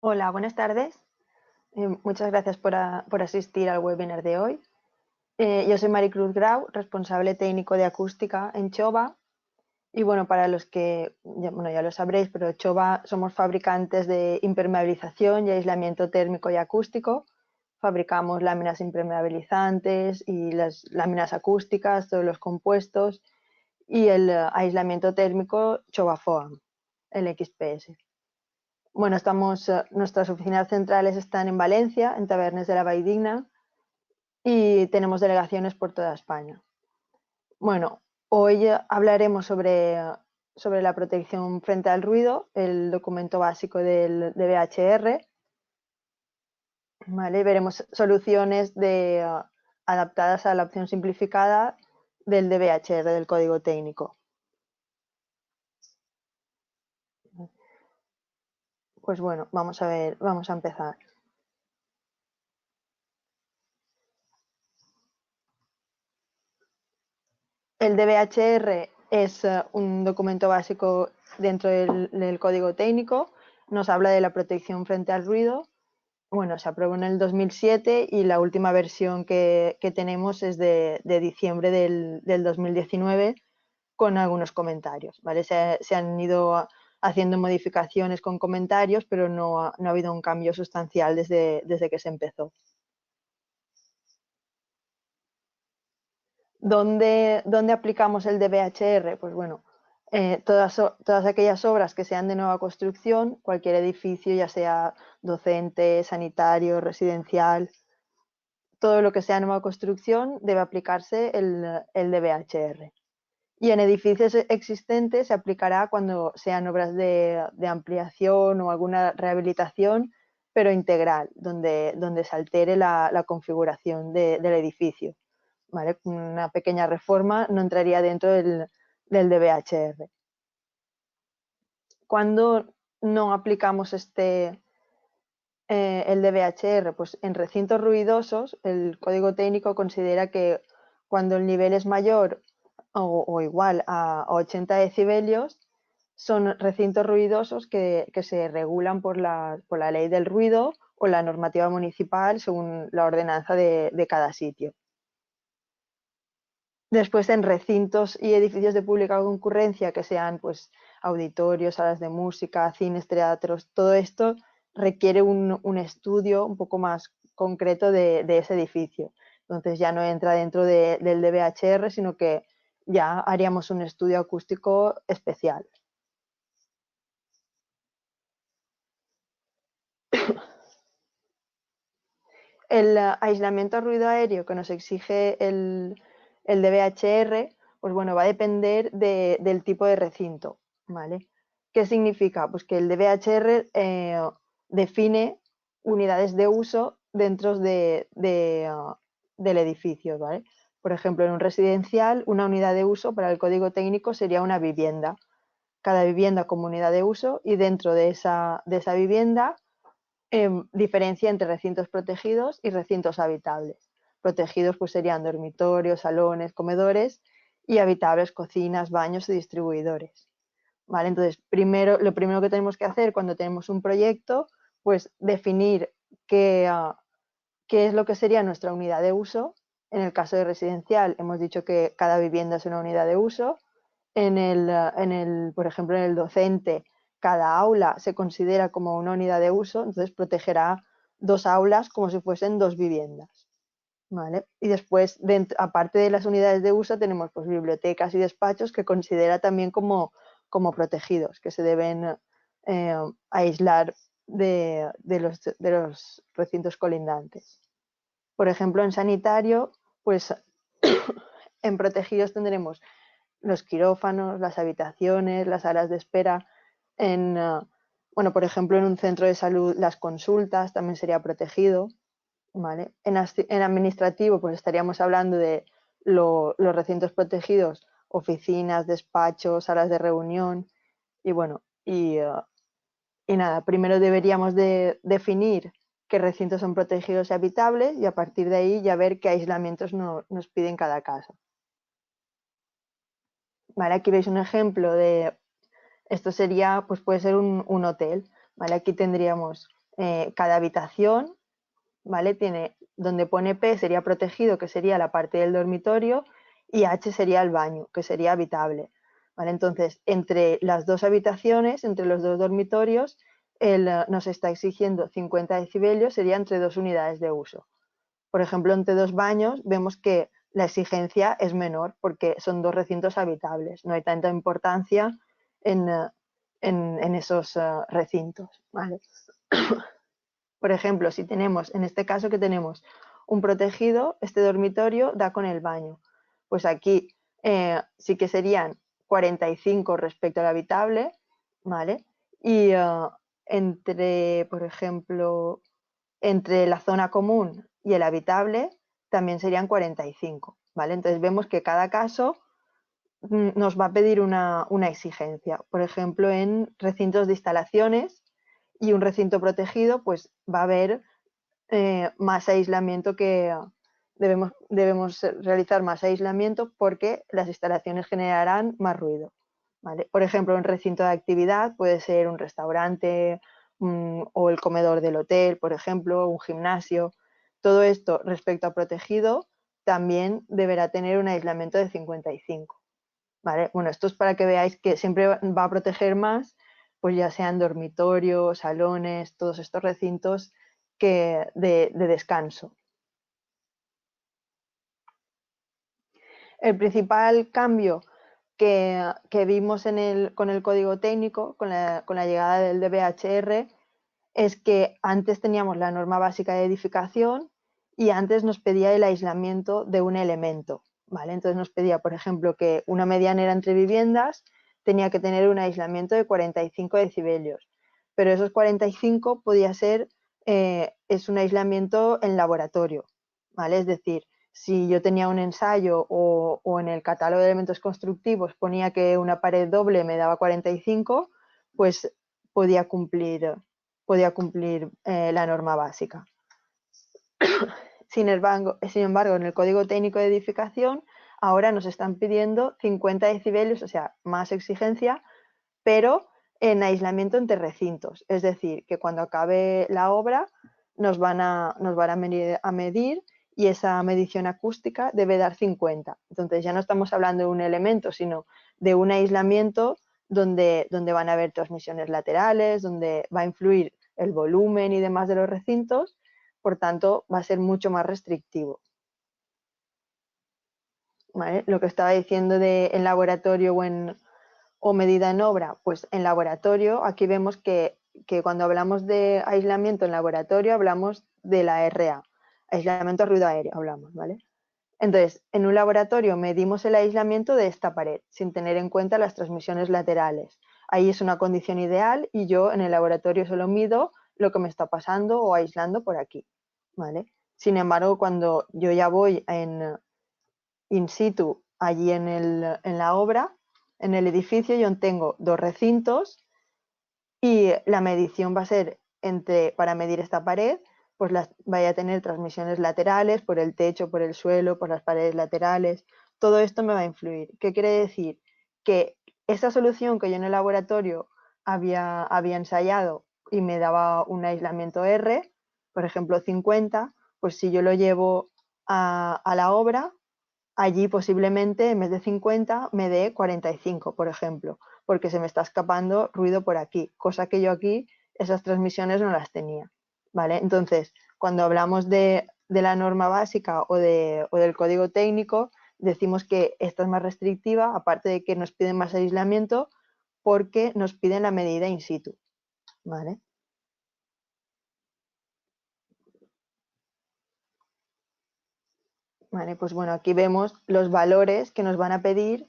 Hola, buenas tardes. Muchas gracias por asistir al webinar de hoy. Yo soy Maricruz Grau, responsable técnico de acústica en Chova. Y bueno, para los que ya lo sabréis, pero Chova somos fabricantes de impermeabilización y aislamiento térmico y acústico. Fabricamos láminas impermeabilizantes y las láminas acústicas, todos los compuestos y el aislamiento térmico Chova Foam, el XPS. Bueno, nuestras oficinas centrales están en Valencia, en Tabernes de la Valldigna, y tenemos delegaciones por toda España. Bueno, hoy hablaremos sobre la protección frente al ruido, el documento básico del DBHR. ¿Vale? Veremos soluciones adaptadas a la opción simplificada del DBHR, del código técnico. Pues bueno, vamos a empezar. El DBHR es un documento básico dentro del código técnico. Nos habla de la protección frente al ruido. Bueno, se aprobó en el 2007 y la última versión que tenemos es de diciembre del 2019 con algunos comentarios. ¿Vale? Se han ido haciendo modificaciones con comentarios, pero no ha habido un cambio sustancial desde que se empezó. ¿Dónde aplicamos el DBHR? Pues bueno, todas aquellas obras que sean de nueva construcción, cualquier edificio, ya sea docente, sanitario, residencial, todo lo que sea nueva construcción debe aplicarse el DBHR. Y en edificios existentes se aplicará cuando sean obras de ampliación o alguna rehabilitación, pero integral, donde se altere la configuración del edificio. ¿Vale? Una pequeña reforma no entraría dentro del DBHR. Cuando no aplicamos el DBHR, pues en recintos ruidosos, el código técnico considera que cuando el nivel es mayor o igual a 80 decibelios, son recintos ruidosos que se regulan por la ley del ruido o la normativa municipal según la ordenanza de cada sitio. Después, en recintos y edificios de pública concurrencia, que sean pues, auditorios, salas de música, cines, teatros, todo esto requiere un estudio un poco más concreto de ese edificio. Entonces ya no entra dentro del DBHR, sino que ya haríamos un estudio acústico especial. El aislamiento a ruido aéreo que nos exige el DBHR, pues bueno, va a depender del tipo de recinto, ¿vale? ¿Qué significa? Pues que el DBHR define unidades de uso dentro del edificio, ¿vale? Por ejemplo, en un residencial, una unidad de uso para el código técnico sería una vivienda. Cada vivienda como unidad de uso y dentro de esa vivienda diferencia entre recintos protegidos y recintos habitables. Protegidos pues serían dormitorios, salones, comedores y habitables cocinas, baños y distribuidores. ¿Vale? Entonces, lo primero que tenemos que hacer cuando tenemos un proyecto, pues definir qué es lo que sería nuestra unidad de uso. En el caso de residencial, hemos dicho que cada vivienda es una unidad de uso. Por ejemplo, en el docente, cada aula se considera como una unidad de uso, entonces protegerá 2 aulas como si fuesen 2 viviendas. ¿Vale? Y después, aparte de las unidades de uso, tenemos pues, bibliotecas y despachos que considera también como protegidos, que se deben aislar de los recintos colindantes. Por ejemplo, en sanitario, pues en protegidos tendremos los quirófanos, las habitaciones, las salas de espera. Bueno, por ejemplo, en un centro de salud, las consultas también sería protegido. ¿Vale? En administrativo, pues estaríamos hablando de los recintos protegidos, oficinas, despachos, salas de reunión. Y bueno, y nada, primero deberíamos de definir qué recintos son protegidos y habitables y a partir de ahí ya ver qué aislamientos nos piden cada caso. ¿Vale? Aquí veis un ejemplo de, esto sería, pues puede ser un hotel, ¿vale? Aquí tendríamos cada habitación, ¿vale? Tiene, donde pone P sería protegido, que sería la parte del dormitorio, y H sería el baño, que sería habitable, ¿vale? Entonces, entre las dos habitaciones, entre los dos dormitorios, nos está exigiendo 50 decibelios, sería entre dos unidades de uso. Por ejemplo, entre dos baños vemos que la exigencia es menor porque son dos recintos habitables, no hay tanta importancia en esos recintos, ¿vale? Por ejemplo, si tenemos, en este caso que tenemos un protegido, este dormitorio da con el baño. Pues aquí sí que serían 45 respecto al habitable, ¿vale? Y entre, por ejemplo, entre la zona común y el habitable también serían 45, ¿vale? Entonces vemos que cada caso nos va a pedir una exigencia. Por ejemplo, en recintos de instalaciones y un recinto protegido, pues va a haber más aislamiento que debemos realizar más aislamiento porque las instalaciones generarán más ruido, ¿vale? Por ejemplo, un recinto de actividad puede ser un restaurante o el comedor del hotel, por ejemplo, un gimnasio. Todo esto respecto a protegido también deberá tener un aislamiento de 55, ¿vale? Bueno, esto es para que veáis que siempre va a proteger más, pues ya sean dormitorios, salones, todos estos recintos de descanso. El principal cambio que vimos con el código técnico, con la llegada del DBHR, es que antes teníamos la norma básica de edificación y antes nos pedía el aislamiento de un elemento, ¿vale? Entonces nos pedía, por ejemplo, que una medianera entre viviendas tenía que tener un aislamiento de 45 decibelios, pero esos 45 podía ser, es un aislamiento en laboratorio, ¿vale? Es decir, si yo tenía un ensayo o en el catálogo de elementos constructivos ponía que una pared doble me daba 45, pues podía cumplir, la norma básica. Sin embargo, en el Código Técnico de Edificación ahora nos están pidiendo 50 decibelios, o sea, más exigencia, pero en aislamiento entre recintos. Es decir, que cuando acabe la obra nos van a medir y esa medición acústica debe dar 50. Entonces ya no estamos hablando de un elemento, sino de un aislamiento donde van a haber transmisiones laterales, donde va a influir el volumen y demás de los recintos, por tanto va a ser mucho más restrictivo. ¿Vale? Lo que estaba diciendo de en laboratorio o medida en obra, pues en laboratorio aquí vemos que cuando hablamos de aislamiento en laboratorio hablamos de la RA, aislamiento a ruido aéreo hablamos, ¿vale? Entonces, en un laboratorio medimos el aislamiento de esta pared, sin tener en cuenta las transmisiones laterales. Ahí es una condición ideal y yo en el laboratorio solo mido lo que me está pasando o aislando por aquí, ¿vale? Sin embargo, cuando yo ya voy in situ, allí en la obra, en el edificio, yo tengo dos recintos y la medición va a ser para medir esta pared, pues vaya a tener transmisiones laterales por el techo, por el suelo, por las paredes laterales. Todo esto me va a influir. ¿Qué quiere decir? Que esa solución que yo en el laboratorio había ensayado y me daba un aislamiento R, por ejemplo 50, pues si yo lo llevo a la obra, allí posiblemente en vez de 50 me dé 45, por ejemplo, porque se me está escapando ruido por aquí, cosa que yo aquí esas transmisiones no las tenía, ¿vale? Entonces, cuando hablamos de la norma básica o del código técnico, decimos que esta es más restrictiva, aparte de que nos piden más aislamiento, porque nos piden la medida in situ, ¿vale? Vale, pues bueno, aquí vemos los valores que nos van a pedir,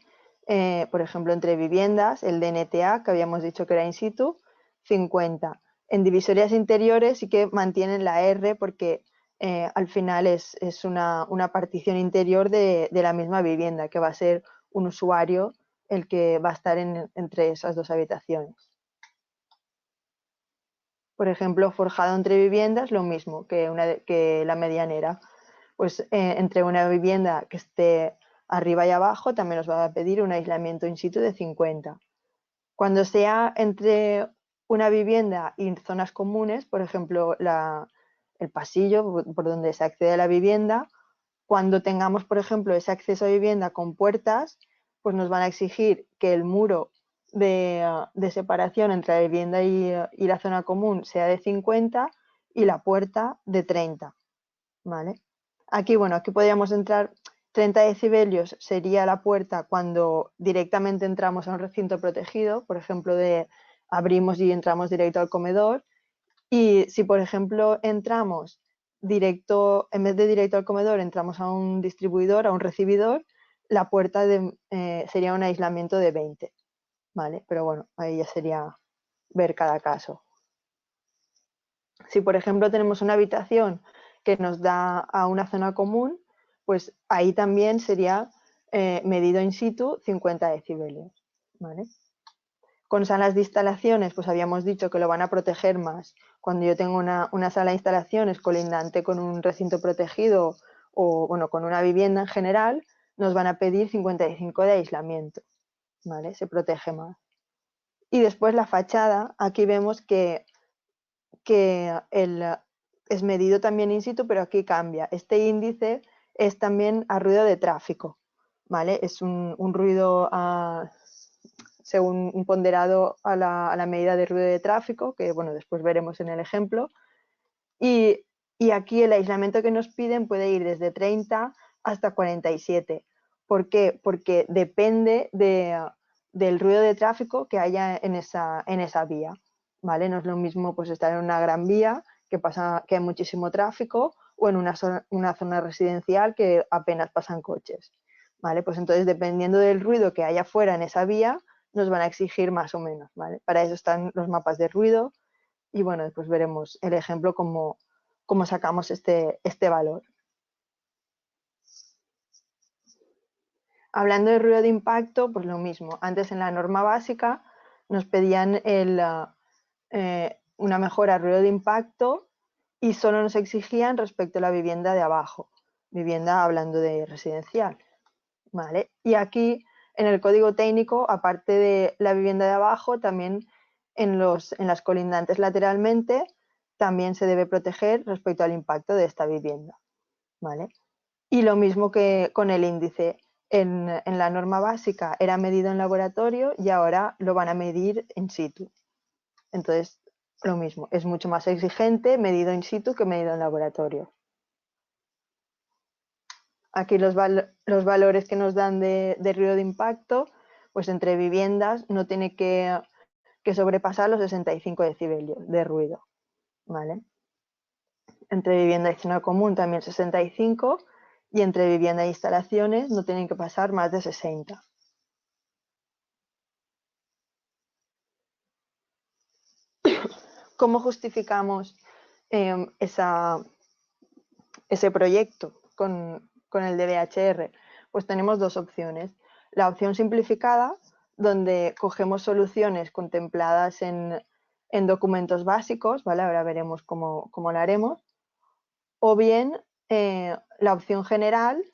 por ejemplo, entre viviendas, el DNTA, que habíamos dicho que era in situ, 50. En divisorias interiores sí que mantienen la R porque al final es una partición interior de la misma vivienda, que va a ser un usuario el que va a estar entre esas dos habitaciones. Por ejemplo, forjado entre viviendas, lo mismo que la medianera. Pues entre una vivienda que esté arriba y abajo también nos va a pedir un aislamiento in situ de 50. Cuando sea entre una vivienda y zonas comunes, por ejemplo, el pasillo por donde se accede a la vivienda, cuando tengamos, por ejemplo, ese acceso a vivienda con puertas, pues nos van a exigir que el muro de separación entre la vivienda y la zona común sea de 50 y la puerta de 30, ¿vale? Aquí, bueno, aquí podríamos entrar 30 decibelios sería la puerta cuando directamente entramos a un recinto protegido, por ejemplo, abrimos y entramos directo al comedor. Y si, por ejemplo, entramos directo, en vez de directo al comedor, entramos a un distribuidor, a un recibidor, la puerta sería un aislamiento de 20, ¿vale? Pero bueno, ahí ya sería ver cada caso. Si, por ejemplo, tenemos una habitación que nos da a una zona común, pues ahí también sería medido in situ 50 decibelios, ¿vale? Con salas de instalaciones, pues habíamos dicho que lo van a proteger más. Cuando yo tengo una sala de instalaciones colindante con un recinto protegido o bueno, con una vivienda en general, nos van a pedir 55 de aislamiento, ¿vale? Se protege más. Y después la fachada, aquí vemos que es medido también in situ, pero aquí cambia. Este índice es también a ruido de tráfico, ¿vale? Es un ruido según un ponderado a la medida de ruido de tráfico, que bueno, después veremos en el ejemplo. Y aquí el aislamiento que nos piden puede ir desde 30 hasta 47. ¿Por qué? Porque depende del ruido de tráfico que haya en esa vía, ¿vale? No es lo mismo pues estar en una gran vía que hay muchísimo tráfico o en una zona residencial que apenas pasan coches, ¿vale? Pues entonces, dependiendo del ruido que haya fuera en esa vía, nos van a exigir más o menos, ¿vale? Para eso están los mapas de ruido y bueno, después veremos el ejemplo cómo sacamos este valor. Hablando de ruido de impacto, pues lo mismo. Antes en la norma básica nos pedían una mejora ruido de impacto y solo nos exigían respecto a la vivienda de abajo, vivienda hablando de residencial, ¿vale? Y aquí en el código técnico, aparte de la vivienda de abajo, también en las colindantes lateralmente, también se debe proteger respecto al impacto de esta vivienda, ¿vale? Y lo mismo que con el índice. En la norma básica era medido en laboratorio y ahora lo van a medir in situ. Entonces, lo mismo, es mucho más exigente medido in situ que medido en laboratorio. Aquí los valores que nos dan de ruido de impacto, pues entre viviendas no tiene que sobrepasar los 65 decibelios de ruido, ¿vale? Entre vivienda y zona común también 65 y entre vivienda e instalaciones no tienen que pasar más de 60. ¿Cómo justificamos ese proyecto con el DBHR? Pues tenemos dos opciones. La opción simplificada, donde cogemos soluciones contempladas en documentos básicos, ¿vale? Ahora veremos cómo lo haremos. O bien la opción general.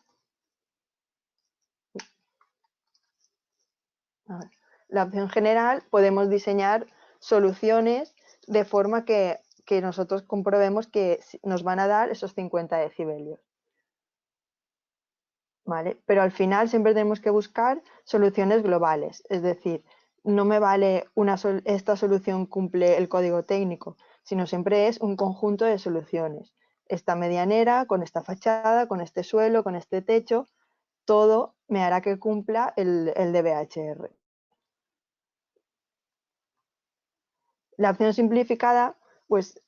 La opción general podemos diseñar soluciones de forma que nosotros comprobemos que nos van a dar esos 50 decibelios. ¿Vale? Pero al final siempre tenemos que buscar soluciones globales, es decir, no me vale esta solución cumple el código técnico, sino siempre es un conjunto de soluciones. Esta medianera, con esta fachada, con este suelo, con este techo, todo me hará que cumpla el DBHR. La opción simplificada, pues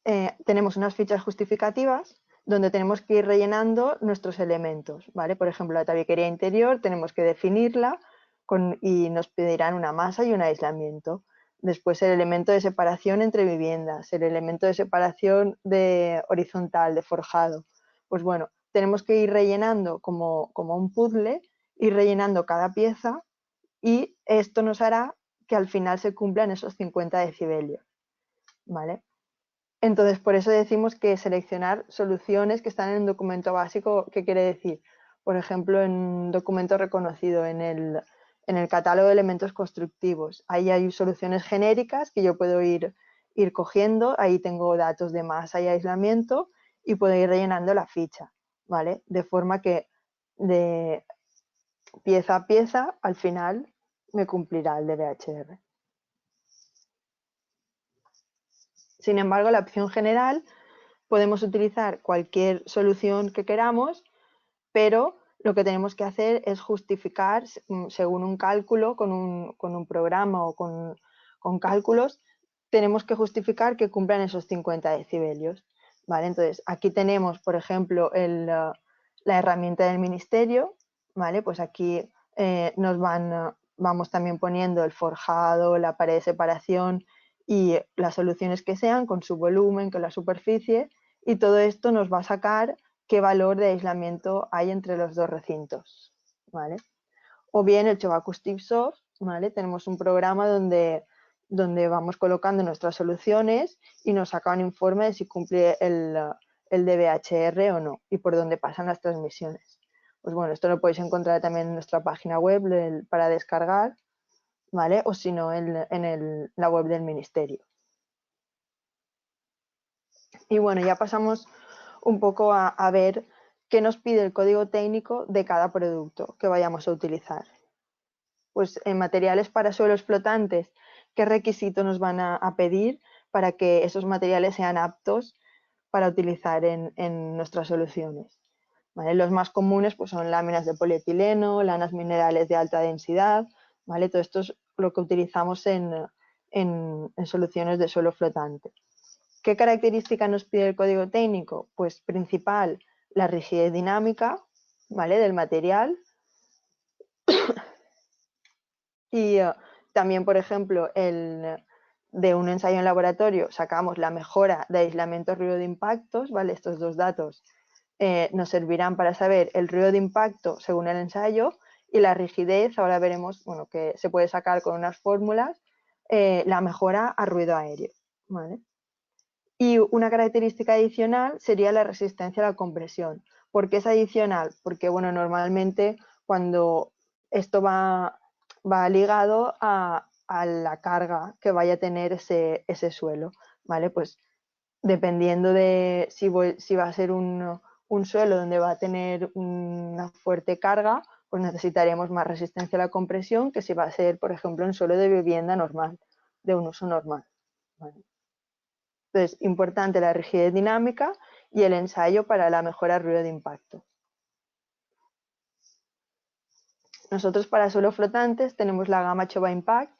tenemos unas fichas justificativas donde tenemos que ir rellenando nuestros elementos, ¿vale? Por ejemplo, la tabiquería interior tenemos que definirla y nos pedirán una masa y un aislamiento. Después el elemento de separación entre viviendas, el elemento de separación horizontal, de forjado. Pues bueno, tenemos que ir rellenando como un puzzle, ir rellenando cada pieza y esto nos hará que al final se cumplan esos 50 decibelios. ¿Vale? Entonces, por eso decimos que seleccionar soluciones que están en un documento básico, ¿qué quiere decir? Por ejemplo, en un documento reconocido, en el catálogo de elementos constructivos. Ahí hay soluciones genéricas que yo puedo ir ir cogiendo, ahí tengo datos de masa y aislamiento y puedo ir rellenando la ficha, ¿vale? De forma que de pieza a pieza al final me cumplirá el DBHR. Sin embargo, la opción general podemos utilizar cualquier solución que queramos, pero lo que tenemos que hacer es justificar según un cálculo, con un programa o con cálculos, tenemos que justificar que cumplan esos 50 decibelios. ¿Vale? Entonces, aquí tenemos, por ejemplo, la herramienta del ministerio, ¿vale? Pues aquí vamos también poniendo el forjado, la pared de separación y las soluciones que sean con su volumen, con la superficie, y todo esto nos va a sacar qué valor de aislamiento hay entre los dos recintos, ¿vale? O bien el Chobakus Tipsoft, ¿vale? Tenemos un programa donde vamos colocando nuestras soluciones y nos saca un informe de si cumple el DBHR o no y por dónde pasan las transmisiones. Pues bueno, esto lo podéis encontrar también en nuestra página web para descargar, ¿vale? O si no, en la web del ministerio. Y bueno, ya pasamos un poco a ver qué nos pide el código técnico de cada producto que vayamos a utilizar. Pues en materiales para suelos flotantes, ¿qué requisitos nos van a pedir para que esos materiales sean aptos para utilizar en nuestras soluciones? ¿Vale? Los más comunes pues, son láminas de polietileno, lanas minerales de alta densidad, ¿vale? Todo esto es lo que utilizamos en soluciones de suelo flotante. ¿Qué característica nos pide el código técnico? Pues principal, la rigidez dinámica, ¿vale? Del material. Y también, por ejemplo, de un ensayo en laboratorio sacamos la mejora de aislamiento ruido de impactos, ¿vale? Estos dos datos nos servirán para saber el ruido de impacto según el ensayo y la rigidez, ahora veremos, bueno, que se puede sacar con unas fórmulas, la mejora a ruido aéreo, ¿vale? Y una característica adicional sería la resistencia a la compresión. ¿Por qué es adicional? Porque, bueno, normalmente cuando esto va ligado a la carga que vaya a tener ese suelo, ¿vale? Pues dependiendo de si va a ser un suelo donde va a tener una fuerte carga, pues necesitaremos más resistencia a la compresión que si va a ser, por ejemplo, un suelo de vivienda normal, de un uso normal, ¿vale? Entonces, importante la rigidez dinámica y el ensayo para la mejora ruido de impacto. Nosotros para suelos flotantes tenemos la gama Choba Impact,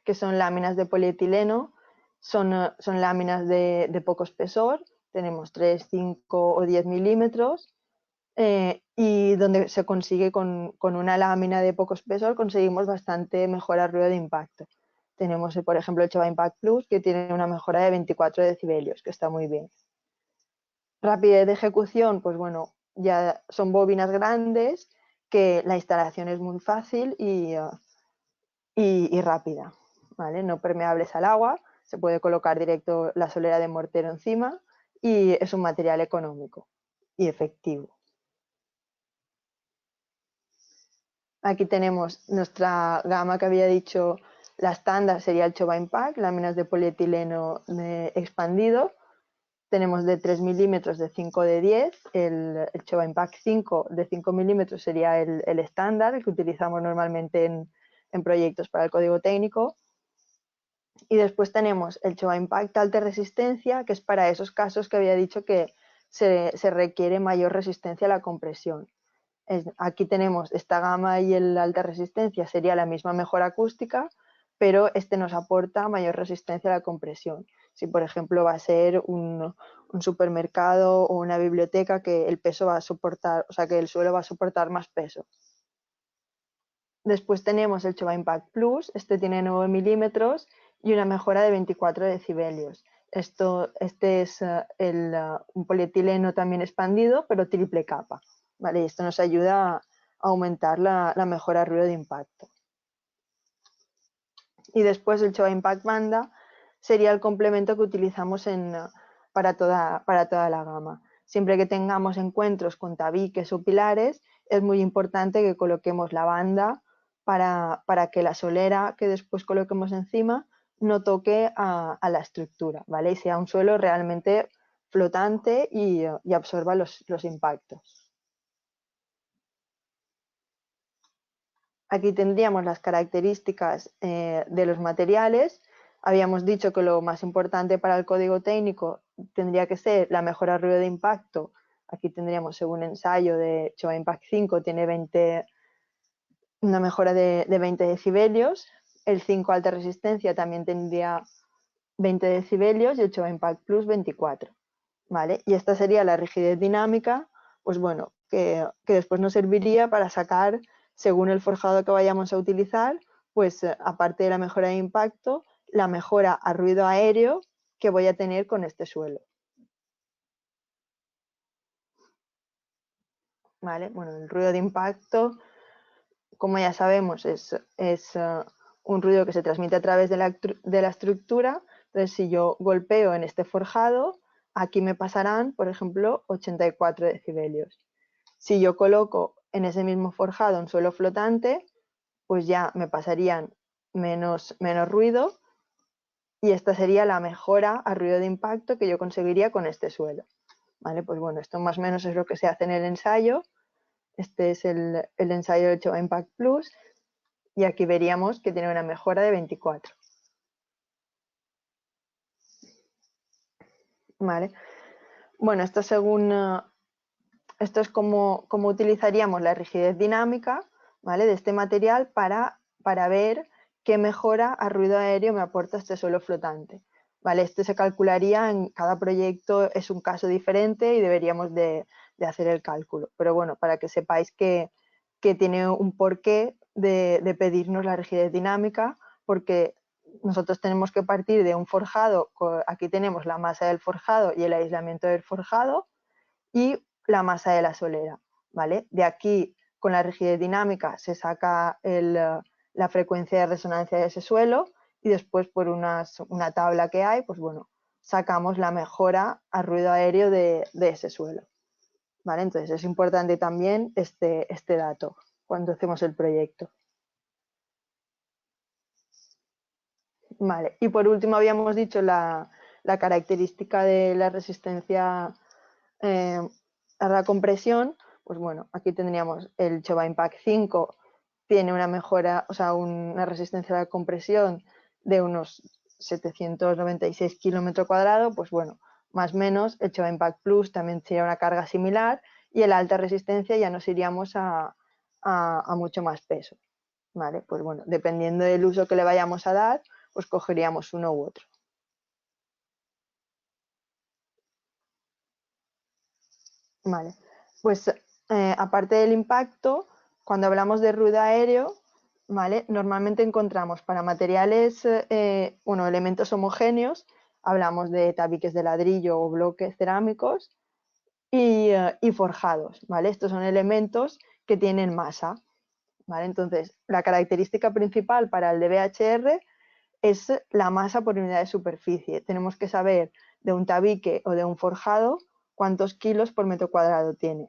que son láminas de polietileno, son láminas de poco espesor, tenemos 3, 5 o 10 milímetros, y donde se consigue con una lámina de poco espesor conseguimos bastante mejora ruido de impacto. Tenemos, por ejemplo, el Choba Impact Plus, que tiene una mejora de 24 decibelios, que está muy bien. Rapidez de ejecución, pues bueno, ya son bobinas grandes, que la instalación es muy fácil y rápida, ¿vale? No permeables al agua, se puede colocar directo la solera de mortero encima y es un material económico y efectivo. Aquí tenemos nuestra gama que había dicho, la estándar sería el Choba Impact, láminas de polietileno expandido. Tenemos de 3 milímetros de 5 de 10, el Choba Impact 5 de 5 milímetros sería el estándar, el que utilizamos normalmente en proyectos para el código técnico. Y después tenemos el Choba Impact alta resistencia, que es para esos casos que había dicho que se requiere mayor resistencia a la compresión. Aquí tenemos esta gama y el alta resistencia sería la misma mejora acústica, pero este nos aporta mayor resistencia a la compresión. Si por ejemplo va a ser un supermercado o una biblioteca que el peso va a soportar, o sea que el suelo va a soportar más peso. Después tenemos el Choba Impact Plus, este tiene 9 milímetros y una mejora de 24 decibelios. Este es un polietileno también expandido, pero triple capa, ¿vale? Y esto nos ayuda a aumentar la mejora ruido de impacto. Y después el Choba Impact Banda sería el complemento que utilizamos para toda la gama. Siempre que tengamos encuentros con tabiques o pilares, es muy importante que coloquemos la banda para que la solera que después coloquemos encima no toque a la estructura, ¿vale? Y sea un suelo realmente flotante y absorba los impactos. Aquí tendríamos las características de los materiales. Habíamos dicho que lo más importante para el código técnico tendría que ser la mejora ruido de impacto. Aquí tendríamos, según ensayo de Choa Impact 5, tiene una mejora de 20 decibelios. El 5 alta resistencia también tendría 20 decibelios y el Choa Impact Plus 24. ¿Vale? Y esta sería la rigidez dinámica, pues bueno, que después nos serviría para sacar, según el forjado que vayamos a utilizar, pues aparte de la mejora de impacto, la mejora a ruido aéreo que voy a tener con este suelo. ¿Vale? Bueno, el ruido de impacto, como ya sabemos, es un ruido que se transmite a través de la estructura. Entonces, si yo golpeo en este forjado, aquí me pasarán, por ejemplo, 84 decibelios. Si yo coloco en ese mismo forjado un suelo flotante, pues ya me pasarían menos ruido y esta sería la mejora a ruido de impacto que yo conseguiría con este suelo. ¿Vale? Pues bueno, esto más o menos es lo que se hace en el ensayo. Este es el ensayo hecho a Impact Plus y aquí veríamos que tiene una mejora de 24. ¿Vale? Bueno, esto esto es como utilizaríamos la rigidez dinámica, ¿vale? De este material para ver qué mejora a ruido aéreo me aporta este suelo flotante. ¿Vale? Esto se calcularía en cada proyecto, es un caso diferente y deberíamos de hacer el cálculo. Pero bueno, para que sepáis que tiene un porqué de pedirnos la rigidez dinámica, porque nosotros tenemos que partir de un forjado, aquí tenemos la masa del forjado y el aislamiento del forjado, y la masa de la solera, ¿vale? De aquí, con la rigidez dinámica, se saca la frecuencia de resonancia de ese suelo y después por una tabla que hay, pues bueno, sacamos la mejora a ruido aéreo de ese suelo, ¿vale? Entonces es importante también este dato cuando hacemos el proyecto. Vale, y por último habíamos dicho la característica de la resistencia a la compresión. Pues bueno, aquí tendríamos el Choa Impact 5, tiene una mejora, o sea, una resistencia a la compresión de unos 796 kilómetros cuadrados, pues bueno, más o menos, el Choa Impact Plus también sería una carga similar y el alta resistencia ya nos iríamos a mucho más peso, ¿vale? Pues bueno, dependiendo del uso que le vayamos a dar, pues cogeríamos uno u otro. Vale, pues aparte del impacto, cuando hablamos de ruido aéreo, ¿vale? Normalmente encontramos para materiales, bueno, elementos homogéneos, hablamos de tabiques de ladrillo o bloques cerámicos y forjados, ¿vale? Estos son elementos que tienen masa, ¿vale? Entonces, la característica principal para el de BHR es la masa por unidad de superficie. Tenemos que saber de un tabique o de un forjado cuántos kilos por metro cuadrado tiene,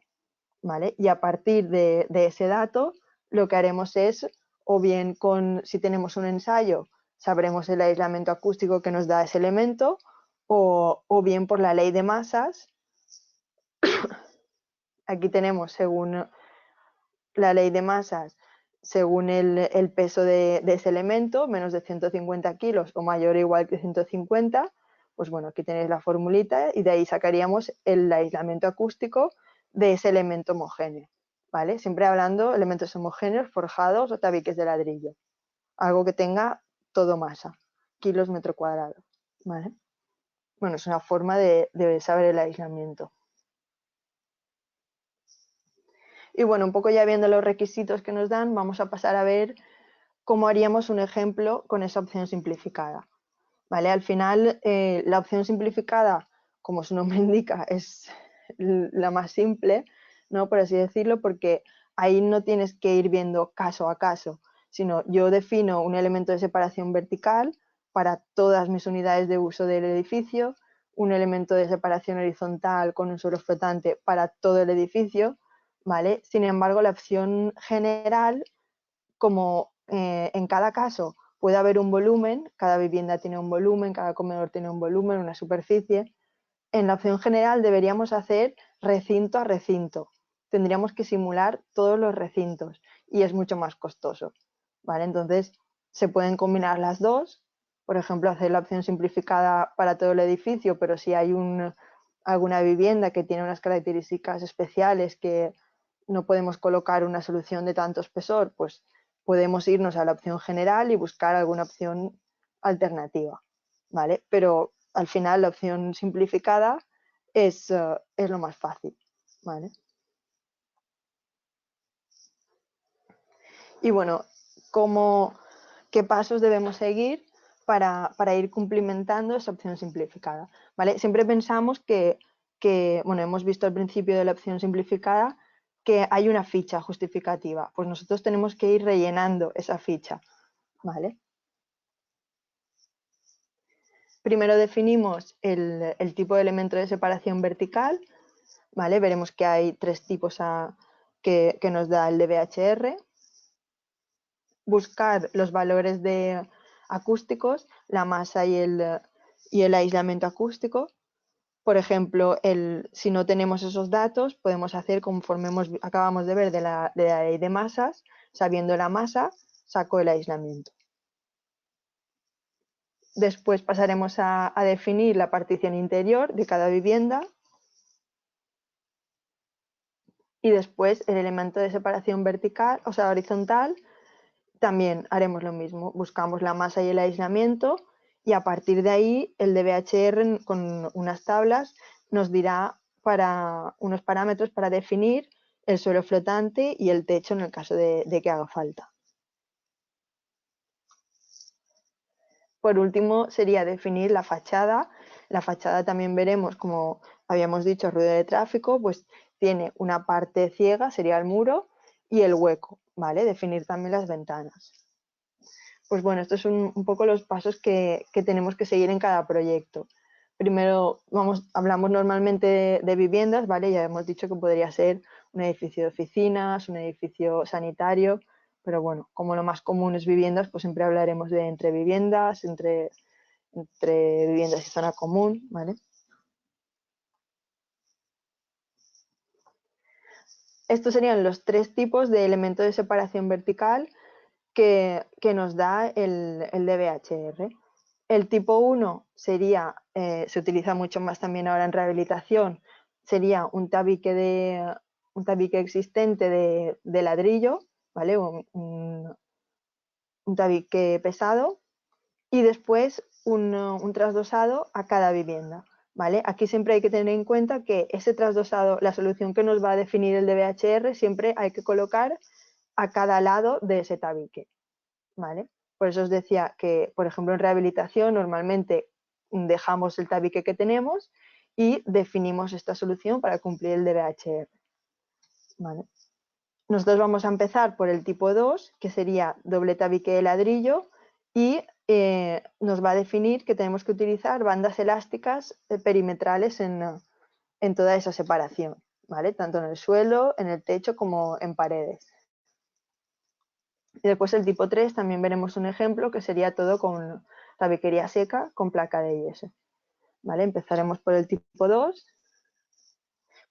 ¿vale? Y a partir de ese dato, lo que haremos es, o bien si tenemos un ensayo, sabremos el aislamiento acústico que nos da ese elemento, o bien por la ley de masas. Aquí tenemos, según la ley de masas, según el peso de ese elemento, menos de 150 kilos o mayor o igual que 150, pues bueno, aquí tenéis la formulita y de ahí sacaríamos el aislamiento acústico de ese elemento homogéneo, ¿vale? Siempre hablando de elementos homogéneos, forjados o tabiques de ladrillo, algo que tenga todo masa, kilos metro cuadrado, ¿vale? Bueno, es una forma de saber el aislamiento. Y bueno, un poco ya viendo los requisitos que nos dan, vamos a pasar a ver cómo haríamos un ejemplo con esa opción simplificada. ¿Vale? Al final, la opción simplificada, como su nombre indica, es la más simple, ¿no? Por así decirlo, porque ahí no tienes que ir viendo caso a caso, sino yo defino un elemento de separación vertical para todas mis unidades de uso del edificio, un elemento de separación horizontal con un suelo flotante para todo el edificio, ¿vale? Sin embargo, la opción general, como en cada caso puede haber un volumen, cada vivienda tiene un volumen, cada comedor tiene un volumen, una superficie. En la opción general deberíamos hacer recinto a recinto. Tendríamos que simular todos los recintos y es mucho más costoso, ¿vale? Entonces se pueden combinar las dos, por ejemplo, hacer la opción simplificada para todo el edificio, pero si hay alguna vivienda que tiene unas características especiales que no podemos colocar una solución de tanto espesor, pues podemos irnos a la opción general y buscar alguna opción alternativa, ¿vale? Pero al final la opción simplificada es lo más fácil, ¿vale? Y bueno, ¿qué pasos debemos seguir para ir cumplimentando esa opción simplificada? ¿Vale? Siempre pensamos bueno, hemos visto al principio de la opción simplificada que hay una ficha justificativa. Pues nosotros tenemos que ir rellenando esa ficha, ¿vale? Primero definimos el tipo de elemento de separación vertical, ¿vale? Veremos que hay tres tipos que nos da el DBHR. Buscar los valores de acústicos, la masa y el aislamiento acústico. Por ejemplo, si no tenemos esos datos, podemos hacer conforme acabamos de ver de la ley de masas, sabiendo la masa, saco el aislamiento. Después pasaremos a definir la partición interior de cada vivienda y después el elemento de separación vertical, o sea, horizontal. También haremos lo mismo, buscamos la masa y el aislamiento y a partir de ahí el DBHR con unas tablas nos dirá para unos parámetros para definir el suelo flotante y el techo en el caso de que haga falta. Por último sería definir la fachada. La fachada también veremos, como habíamos dicho, ruido de tráfico, pues tiene una parte ciega, sería el muro, y el hueco, ¿vale? Definir también las ventanas. Pues bueno, estos son un poco los pasos que tenemos que seguir en cada proyecto. Primero hablamos normalmente de viviendas, ¿vale? Ya hemos dicho que podría ser un edificio de oficinas, un edificio sanitario, pero bueno, como lo más común es viviendas, pues siempre hablaremos de entre viviendas, entre viviendas y zona común, ¿vale? Estos serían los tres tipos de elementos de separación vertical que nos da el DBHR. El tipo 1 sería, se utiliza mucho más también ahora en rehabilitación, sería un tabique existente de ladrillo, ¿vale? Un tabique pesado y después un trasdosado a cada vivienda, ¿vale? Aquí siempre hay que tener en cuenta que ese trasdosado, la solución que nos va a definir el DBHR, siempre hay que colocar a cada lado de ese tabique, ¿vale? Por eso os decía que, por ejemplo, en rehabilitación normalmente dejamos el tabique que tenemos y definimos esta solución para cumplir el DBHR, ¿vale? Nosotros vamos a empezar por el tipo 2, que sería doble tabique de ladrillo, y nos va a definir que tenemos que utilizar bandas elásticas perimetrales en toda esa separación, ¿vale? Tanto en el suelo, en el techo como en paredes. Y después el tipo 3 también veremos un ejemplo que sería todo con tabiquería seca con placa de yeso. ¿Vale? Empezaremos por el tipo 2.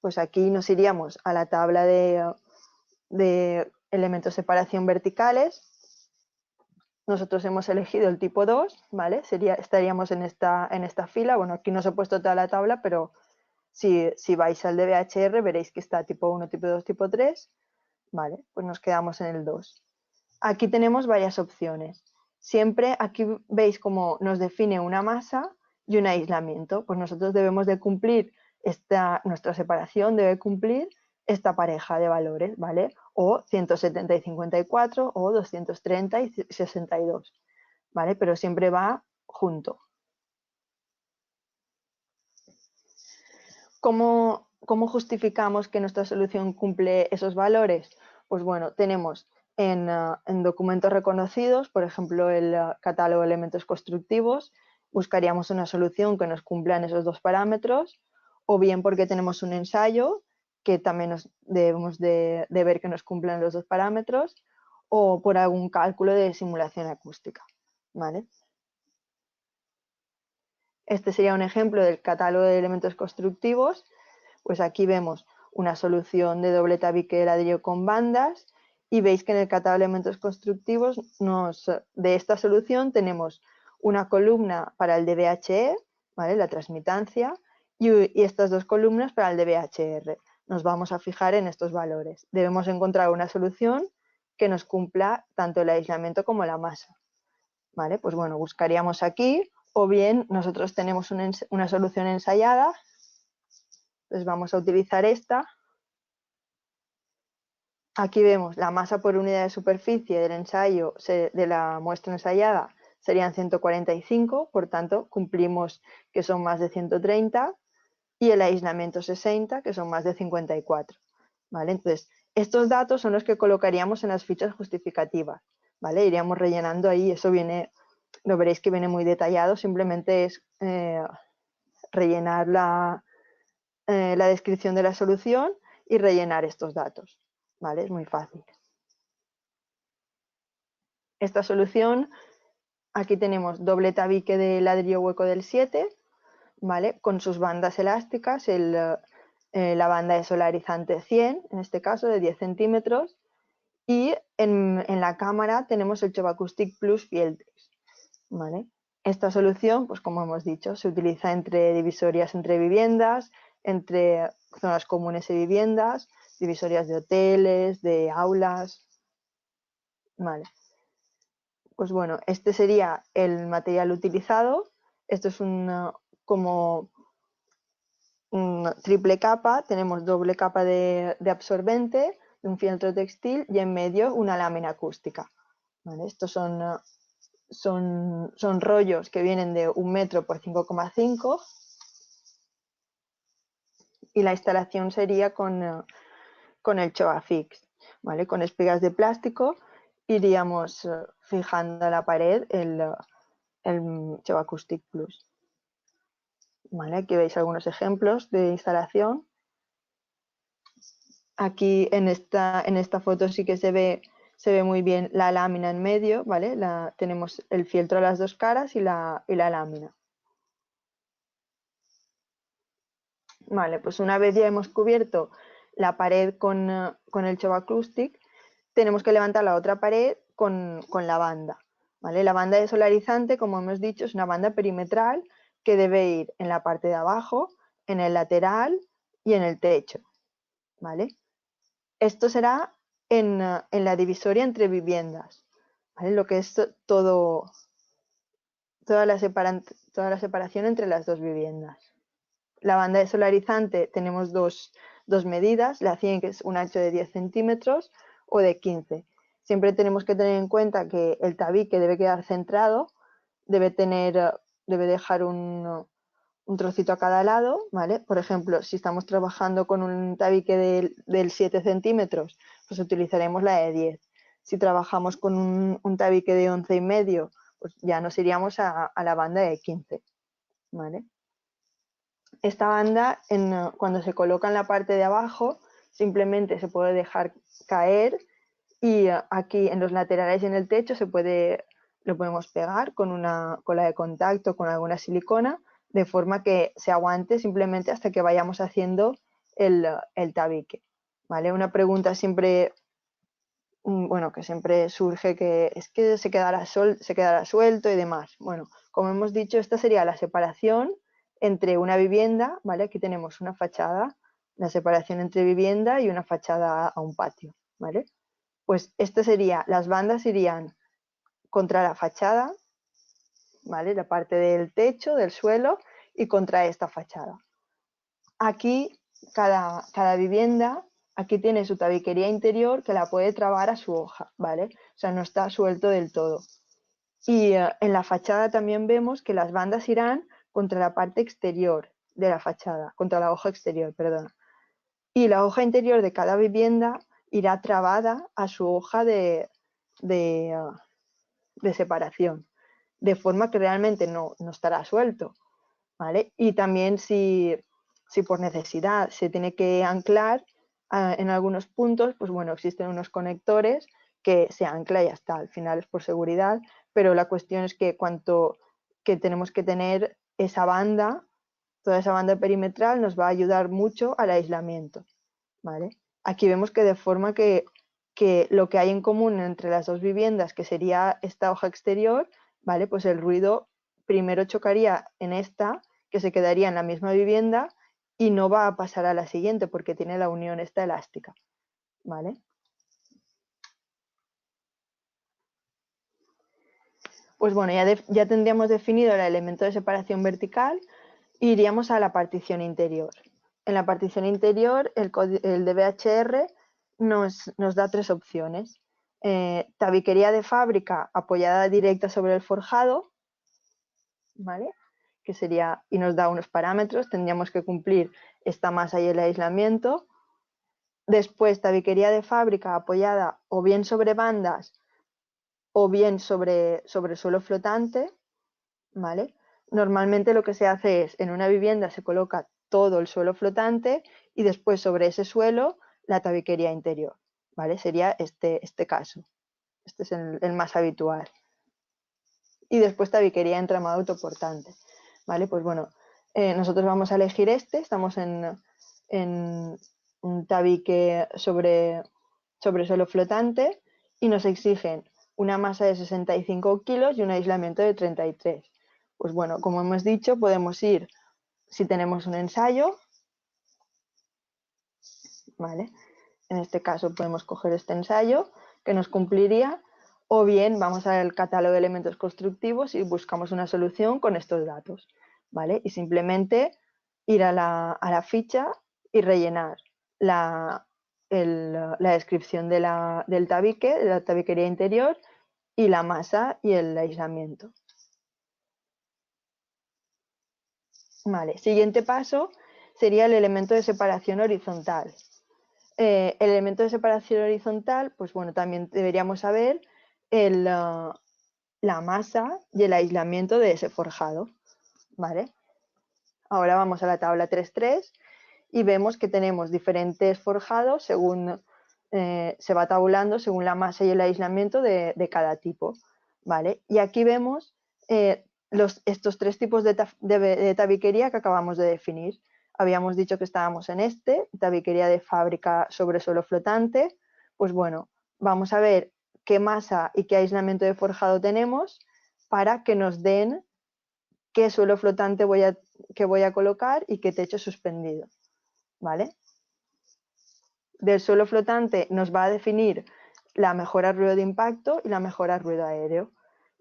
Pues aquí nos iríamos a la tabla de elementos de separación verticales. Nosotros hemos elegido el tipo 2, ¿vale? Estaríamos en esta fila. Bueno, aquí no os he puesto toda la tabla, pero si vais al DBHR veréis que está tipo 1, tipo 2, tipo 3. Vale, pues nos quedamos en el 2. Aquí tenemos varias opciones. Siempre aquí veis cómo nos define una masa y un aislamiento. Pues nosotros debemos de cumplir nuestra separación debe cumplir esta pareja de valores, ¿vale? O 170 y 54 o 230 y 62, ¿vale? Pero siempre va junto. ¿Cómo justificamos que nuestra solución cumple esos valores? Pues bueno, tenemos en documentos reconocidos, por ejemplo, el catálogo de elementos constructivos, buscaríamos una solución que nos cumpla en esos dos parámetros, o bien porque tenemos un ensayo que también debemos de ver que nos cumplan los dos parámetros, o por algún cálculo de simulación acústica. ¿vale? Este sería un ejemplo del catálogo de elementos constructivos. Pues aquí vemos una solución de doble tabique de ladrillo con bandas y veis que en el catálogo de elementos constructivos de esta solución tenemos una columna para el DBHE, ¿vale? La transmitancia, y estas dos columnas para el DBHR. Nos vamos a fijar en estos valores. Debemos encontrar una solución que nos cumpla tanto el aislamiento como la masa. ¿Vale? Pues bueno, buscaríamos aquí, o bien nosotros tenemos una solución ensayada, pues vamos a utilizar esta. Aquí vemos la masa por unidad de superficie del ensayo, de la muestra ensayada, serían 145, por tanto cumplimos que son más de 130, y el aislamiento 60, que son más de 54. ¿Vale? Entonces, estos datos son los que colocaríamos en las fichas justificativas. ¿Vale? Iríamos rellenando ahí, eso viene, lo veréis que viene muy detallado, simplemente es rellenar la descripción de la solución y rellenar estos datos. ¿Vale? Es muy fácil. Esta solución, aquí tenemos doble tabique de ladrillo hueco del 7, ¿vale? Con sus bandas elásticas, la banda de solarizante 100, en este caso de 10 centímetros, y en la cámara tenemos el Chovacoustic Plus Fieltex, ¿vale? Esta solución, pues como hemos dicho, se utiliza entre divisorias entre viviendas, entre zonas comunes y viviendas, divisorias de hoteles, de aulas, ¿vale? Pues bueno, este sería el material utilizado. Esto es como triple capa, tenemos doble capa de absorbente, un fieltro textil y en medio una lámina acústica. ¿Vale? Estos son rollos que vienen de 1 metro por 5,5 y la instalación sería con el Chovafix, ¿vale? Con espigas de plástico iríamos fijando a la pared el Chovacoustic Plus. ¿Vale? Aquí veis algunos ejemplos de instalación. Aquí en esta foto sí que se ve muy bien la lámina en medio, ¿vale? Tenemos el fieltro a las dos caras y la lámina. Vale, pues una vez ya hemos cubierto la pared con el Chovacoustic, tenemos que levantar la otra pared con la banda. ¿Vale? La banda de solarizante, como hemos dicho, es una banda perimetral que debe ir en la parte de abajo, en el lateral y en el techo. ¿Vale? Esto será en la divisoria entre viviendas, ¿vale? Lo que es toda la separación entre las dos viviendas. La banda de solarizante tenemos dos medidas, la 100 que es un ancho de 10 centímetros o de 15. Siempre tenemos que tener en cuenta que el tabique debe quedar centrado, debe dejar un trocito a cada lado, ¿vale? Por ejemplo, si estamos trabajando con un tabique del 7 centímetros, pues utilizaremos la de 10. Si trabajamos con un tabique de 11,5, pues ya nos iríamos a la banda de 15, ¿vale? Esta banda, cuando se coloca en la parte de abajo, simplemente se puede dejar caer y aquí en los laterales y en el techo lo podemos pegar con una cola de contacto, con alguna silicona, de forma que se aguante simplemente hasta que vayamos haciendo el tabique. ¿Vale? Una pregunta siempre, bueno, que siempre surge, que es que se quedará suelto y demás. Bueno, como hemos dicho, esta sería la separación entre una vivienda, ¿vale? Aquí tenemos una fachada, la separación entre vivienda y una fachada a un patio, ¿vale? Pues las bandas irían contra la fachada, ¿vale? La parte del techo, del suelo, y contra esta fachada. Aquí, cada vivienda, aquí tiene su tabiquería interior que la puede trabar a su hoja, ¿vale? O sea, no está suelto del todo. Y en la fachada también vemos que las bandas irán contra la parte exterior de la fachada, contra la hoja exterior, perdón. Y la hoja interior de cada vivienda irá trabada a su hoja de separación, de forma que realmente no estará suelto, ¿vale? Y también si por necesidad se tiene que anclar en algunos puntos, pues bueno, existen unos conectores que se ancla y ya está, al final es por seguridad, pero la cuestión es que que tenemos que tener esa banda, toda esa banda perimetral nos va a ayudar mucho al aislamiento, ¿vale? Aquí vemos que de forma que lo que hay en común entre las dos viviendas, que sería esta hoja exterior, ¿vale? Pues el ruido primero chocaría en esta, que se quedaría en la misma vivienda y no va a pasar a la siguiente porque tiene la unión esta elástica, ¿vale? Pues bueno, ya tendríamos definido el elemento de separación vertical e iríamos a la partición interior. En la partición interior, el DBHR nos da tres opciones. Tabiquería de fábrica apoyada directa sobre el forjado, ¿vale? Que sería, y nos da unos parámetros, tendríamos que cumplir esta masa y el aislamiento. Después, tabiquería de fábrica apoyada o bien sobre bandas o bien sobre suelo flotante, ¿vale? Normalmente lo que se hace es, en una vivienda se coloca todo el suelo flotante y después sobre ese suelo la tabiquería interior, ¿vale? Sería este caso. Este es el más habitual. Y después tabiquería entramado autoportante, ¿vale? Pues bueno, nosotros vamos a elegir estamos en un tabique sobre suelo flotante y nos exigen una masa de 65 kilos y un aislamiento de 33. Pues bueno, como hemos dicho, podemos ir, si tenemos un ensayo, ¿vale? En este caso podemos coger este ensayo que nos cumpliría, o bien vamos al catálogo de elementos constructivos y buscamos una solución con estos datos, ¿vale? Y simplemente ir a la ficha y rellenar la descripción del tabique, de la tabiquería interior, y la masa y el aislamiento. Vale, siguiente paso sería el elemento de separación horizontal. El elemento de separación horizontal, pues bueno, también deberíamos saber la masa y el aislamiento de ese forjado, ¿vale? Ahora vamos a la tabla 3.3 y vemos que tenemos diferentes forjados según se va tabulando según la masa y el aislamiento de cada tipo, ¿vale? Y aquí vemos estos tres tipos de tabiquería que acabamos de definir. Habíamos dicho que estábamos en tabiquería de fábrica sobre suelo flotante. Pues bueno, vamos a ver qué masa y qué aislamiento de forjado tenemos para que nos den qué suelo flotante voy a colocar y qué techo suspendido, ¿vale? Del suelo flotante nos va a definir la mejora ruido de impacto y la mejora ruido aéreo.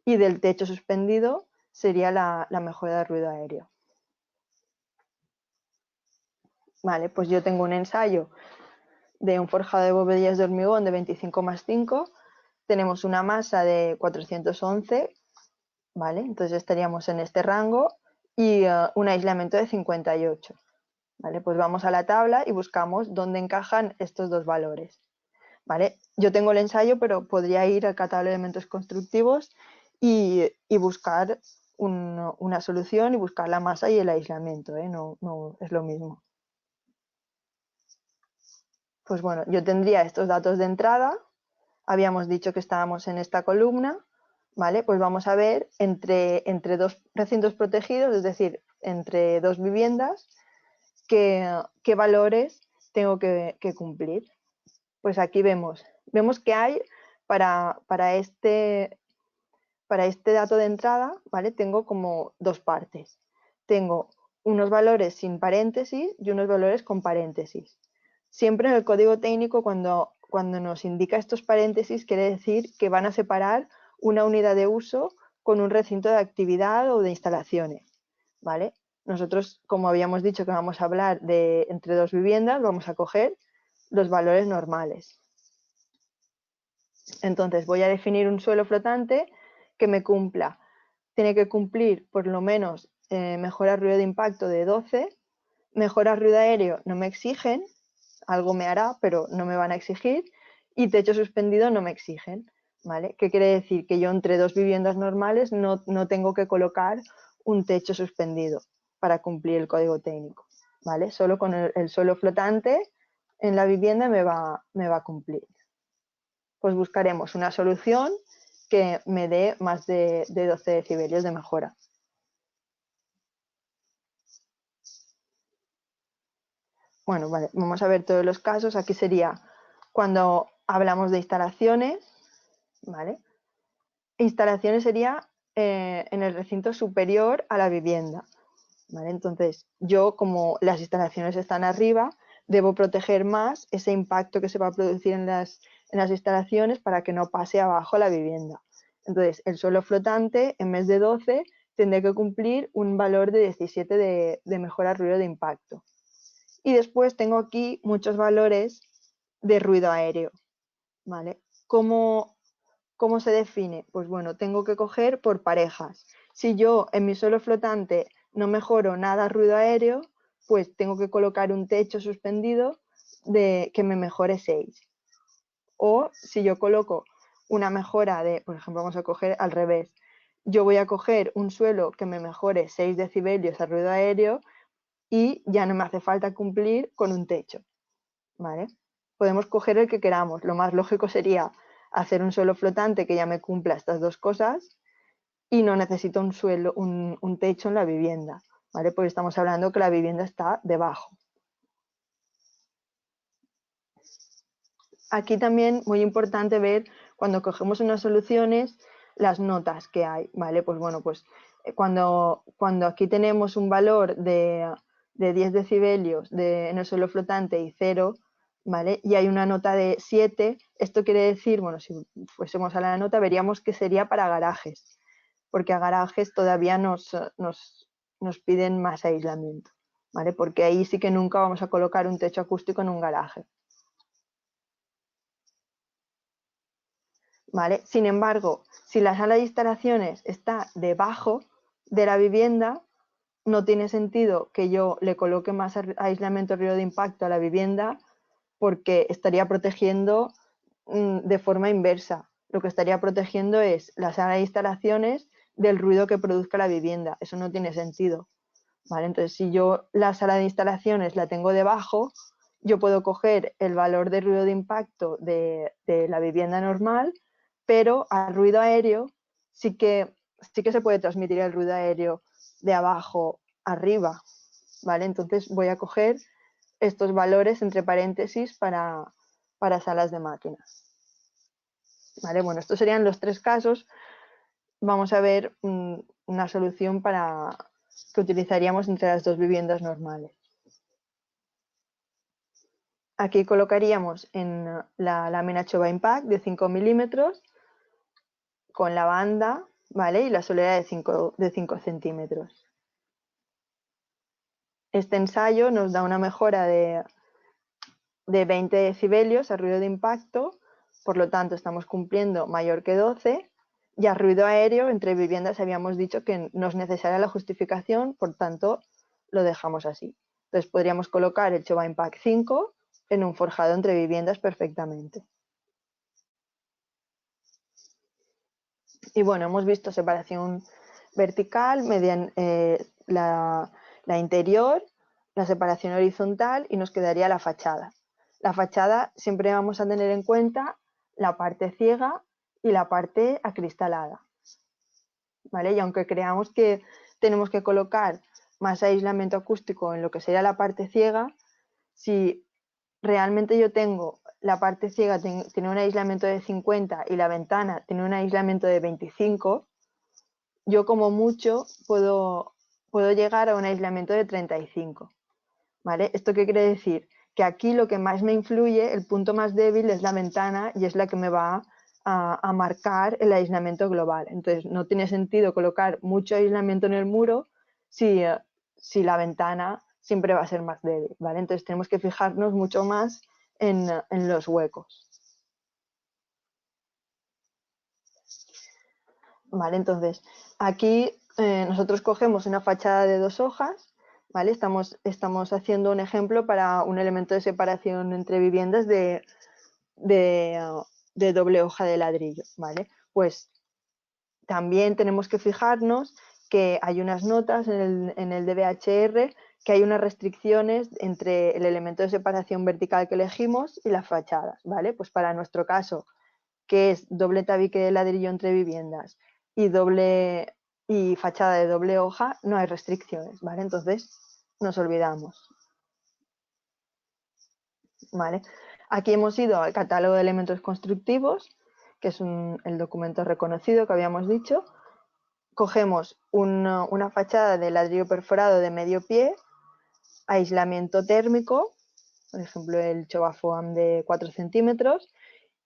Y del techo suspendido sería la mejora de ruido aéreo. Vale, pues yo tengo un ensayo de un forjado de bovedillas de hormigón de 25+5. Tenemos una masa de 411, ¿vale? Entonces estaríamos en este rango y un aislamiento de 58. ¿Vale? Pues vamos a la tabla y buscamos dónde encajan estos dos valores. ¿Vale? Yo tengo el ensayo, pero podría ir al catálogo de elementos constructivos y buscar una solución y buscar la masa y el aislamiento, ¿eh? No es lo mismo. Pues bueno, yo tendría estos datos de entrada, habíamos dicho que estábamos en esta columna, ¿vale? Pues vamos a ver entre dos recintos protegidos, es decir, entre dos viviendas, qué valores tengo que cumplir. Pues aquí vemos que hay para este dato de entrada, ¿vale? Tengo como dos partes. Tengo unos valores sin paréntesis y unos valores con paréntesis. Siempre en el código técnico, cuando nos indica estos paréntesis, quiere decir que van a separar una unidad de uso con un recinto de actividad o de instalaciones, ¿vale? Nosotros, como habíamos dicho que vamos a hablar de entre dos viviendas, vamos a coger los valores normales. Entonces voy a definir un suelo flotante que me cumpla. Tiene que cumplir por lo menos mejora ruido de impacto de 12, mejora ruido aéreo no me exigen, algo me hará, pero no me van a exigir, y techo suspendido no me exigen, ¿vale? ¿Qué quiere decir? Que yo entre dos viviendas normales no tengo que colocar un techo suspendido para cumplir el código técnico, ¿vale? Solo con el suelo flotante en la vivienda me va a cumplir. Pues buscaremos una solución que me dé más de 12 decibelios de mejora. Bueno, vale, vamos a ver todos los casos. Aquí sería cuando hablamos de instalaciones, ¿vale? Instalaciones sería en el recinto superior a la vivienda, ¿vale? Entonces, yo como las instalaciones están arriba, debo proteger más ese impacto que se va a producir en las instalaciones para que no pase abajo la vivienda. Entonces, el suelo flotante, en vez de 12, tendré que cumplir un valor de 17 de mejora ruido de impacto. Y después tengo aquí muchos valores de ruido aéreo, ¿vale? ¿Cómo se define? Pues bueno, tengo que coger por parejas. Si yo en mi suelo flotante no mejoro nada ruido aéreo, pues tengo que colocar un techo suspendido que me mejore 6. O si yo coloco una mejora de, por ejemplo, vamos a coger al revés. Yo voy a coger un suelo que me mejore 6 decibelios a ruido aéreo y ya no me hace falta cumplir con un techo, ¿vale? Podemos coger el que queramos. Lo más lógico sería hacer un suelo flotante que ya me cumpla estas dos cosas y no necesito un techo en la vivienda, ¿vale? Porque estamos hablando que la vivienda está debajo. Aquí también muy importante ver cuando cogemos unas soluciones las notas que hay, ¿vale? Pues bueno, pues cuando aquí tenemos un valor de 10 decibelios en el suelo flotante y 0, ¿vale? Y hay una nota de 7, esto quiere decir, bueno, si fuésemos a la nota veríamos que sería para garajes, porque a garajes todavía nos piden más aislamiento, ¿vale? Porque ahí sí que nunca vamos a colocar un techo acústico en un garaje. ¿Vale? Sin embargo, si la sala de instalaciones está debajo de la vivienda, no tiene sentido que yo le coloque más aislamiento ruido de impacto a la vivienda porque estaría protegiendo de forma inversa. Lo que estaría protegiendo es la sala de instalaciones del ruido que produzca la vivienda. Eso no tiene sentido, ¿vale? Entonces, si yo la sala de instalaciones la tengo debajo, yo puedo coger el valor de ruido de impacto de la vivienda normal, pero al ruido aéreo sí que se puede transmitir el ruido aéreo de abajo arriba, ¿vale? Entonces voy a coger estos valores entre paréntesis para salas de máquinas. ¿Vale? Bueno, estos serían los tres casos. Vamos a ver una solución que utilizaríamos entre las dos viviendas normales. Aquí colocaríamos en la lámina Chova Impact de 5 milímetros con la banda, ¿vale? Y la solera de 5 centímetros. Este ensayo nos da una mejora de 20 decibelios a ruido de impacto, por lo tanto estamos cumpliendo mayor que 12, y a ruido aéreo entre viviendas habíamos dicho que no es necesaria la justificación, por tanto lo dejamos así. Entonces podríamos colocar el Chova Impact 5 en un forjado entre viviendas perfectamente. Y bueno, hemos visto separación vertical, mediante la interior, la separación horizontal y nos quedaría la fachada. La fachada siempre vamos a tener en cuenta la parte ciega y la parte acristalada, ¿vale? Y aunque creamos que tenemos que colocar más aislamiento acústico en lo que sería la parte ciega, si realmente yo tengo la parte ciega tiene un aislamiento de 50 y la ventana tiene un aislamiento de 25, yo como mucho puedo llegar a un aislamiento de 35, ¿vale? ¿Esto qué quiere decir? Que aquí lo que más me influye, el punto más débil es la ventana y es la que me va a marcar el aislamiento global. Entonces no tiene sentido colocar mucho aislamiento en el muro si la ventana siempre va a ser más débil, ¿vale? Entonces tenemos que fijarnos mucho más en los huecos. ¿Vale? Entonces, aquí nosotros cogemos una fachada de 2 hojas, ¿vale? Estamos haciendo un ejemplo para un elemento de separación entre viviendas de doble hoja de ladrillo, ¿vale? Pues también tenemos que fijarnos que hay unas notas en el DBHR que hay unas restricciones entre el elemento de separación vertical que elegimos y las fachadas, ¿vale? Pues para nuestro caso que es doble tabique de ladrillo entre viviendas y fachada de doble hoja, no hay restricciones, ¿vale? Entonces nos olvidamos, ¿vale? Aquí hemos ido al catálogo de elementos constructivos, que es el documento reconocido que habíamos dicho. Cogemos una fachada de ladrillo perforado de medio pie, aislamiento térmico, por ejemplo el Chobafoam de 4 centímetros,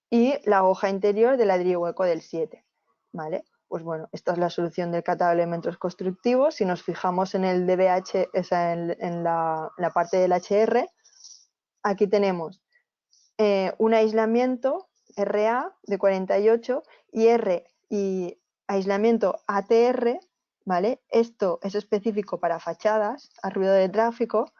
y la hoja interior de ladrillo hueco del 7, ¿vale? Pues bueno, esta es la solución del catálogo de elementos constructivos. Si nos fijamos en el DBH, en la parte del HR, aquí tenemos un aislamiento RA de 48 y aislamiento ATR, ¿vale? Esto es específico para fachadas a ruido de tráfico,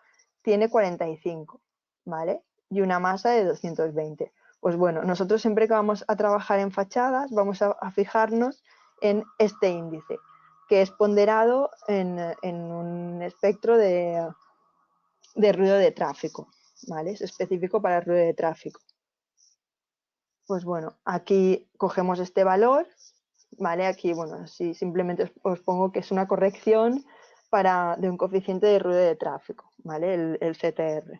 tiene 45, ¿vale? Y una masa de 220. Pues bueno, nosotros siempre que vamos a trabajar en fachadas vamos a fijarnos en este índice, que es ponderado en un espectro de ruido de tráfico, ¿vale? Es específico para el ruido de tráfico. Pues bueno, aquí cogemos este valor, ¿vale? Aquí, bueno, sí, simplemente os pongo que es una corrección de un coeficiente de ruido de tráfico, ¿vale? El CTR.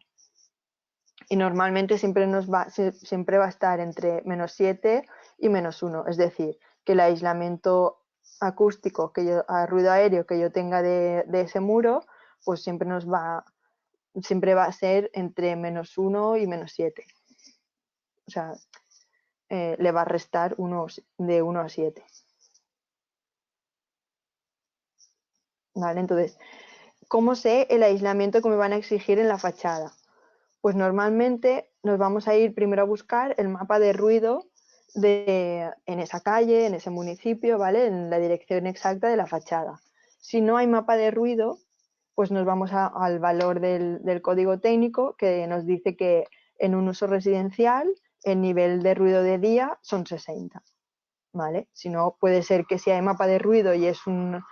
Y normalmente siempre va a estar entre -7 y -1, es decir, que el aislamiento acústico, a ruido aéreo que yo tenga de ese muro, pues siempre va a ser entre -1 y -7. O sea, le va a restar de 1 a 7. ¿Vale? Entonces, ¿cómo sé el aislamiento que me van a exigir en la fachada? Pues normalmente nos vamos a ir primero a buscar el mapa de ruido en esa calle, en ese municipio, ¿vale? En la dirección exacta de la fachada. Si no hay mapa de ruido, pues nos vamos al valor del código técnico que nos dice que en un uso residencial el nivel de ruido de día son 60. ¿Vale? Si no, puede ser que si hay mapa de ruido y es una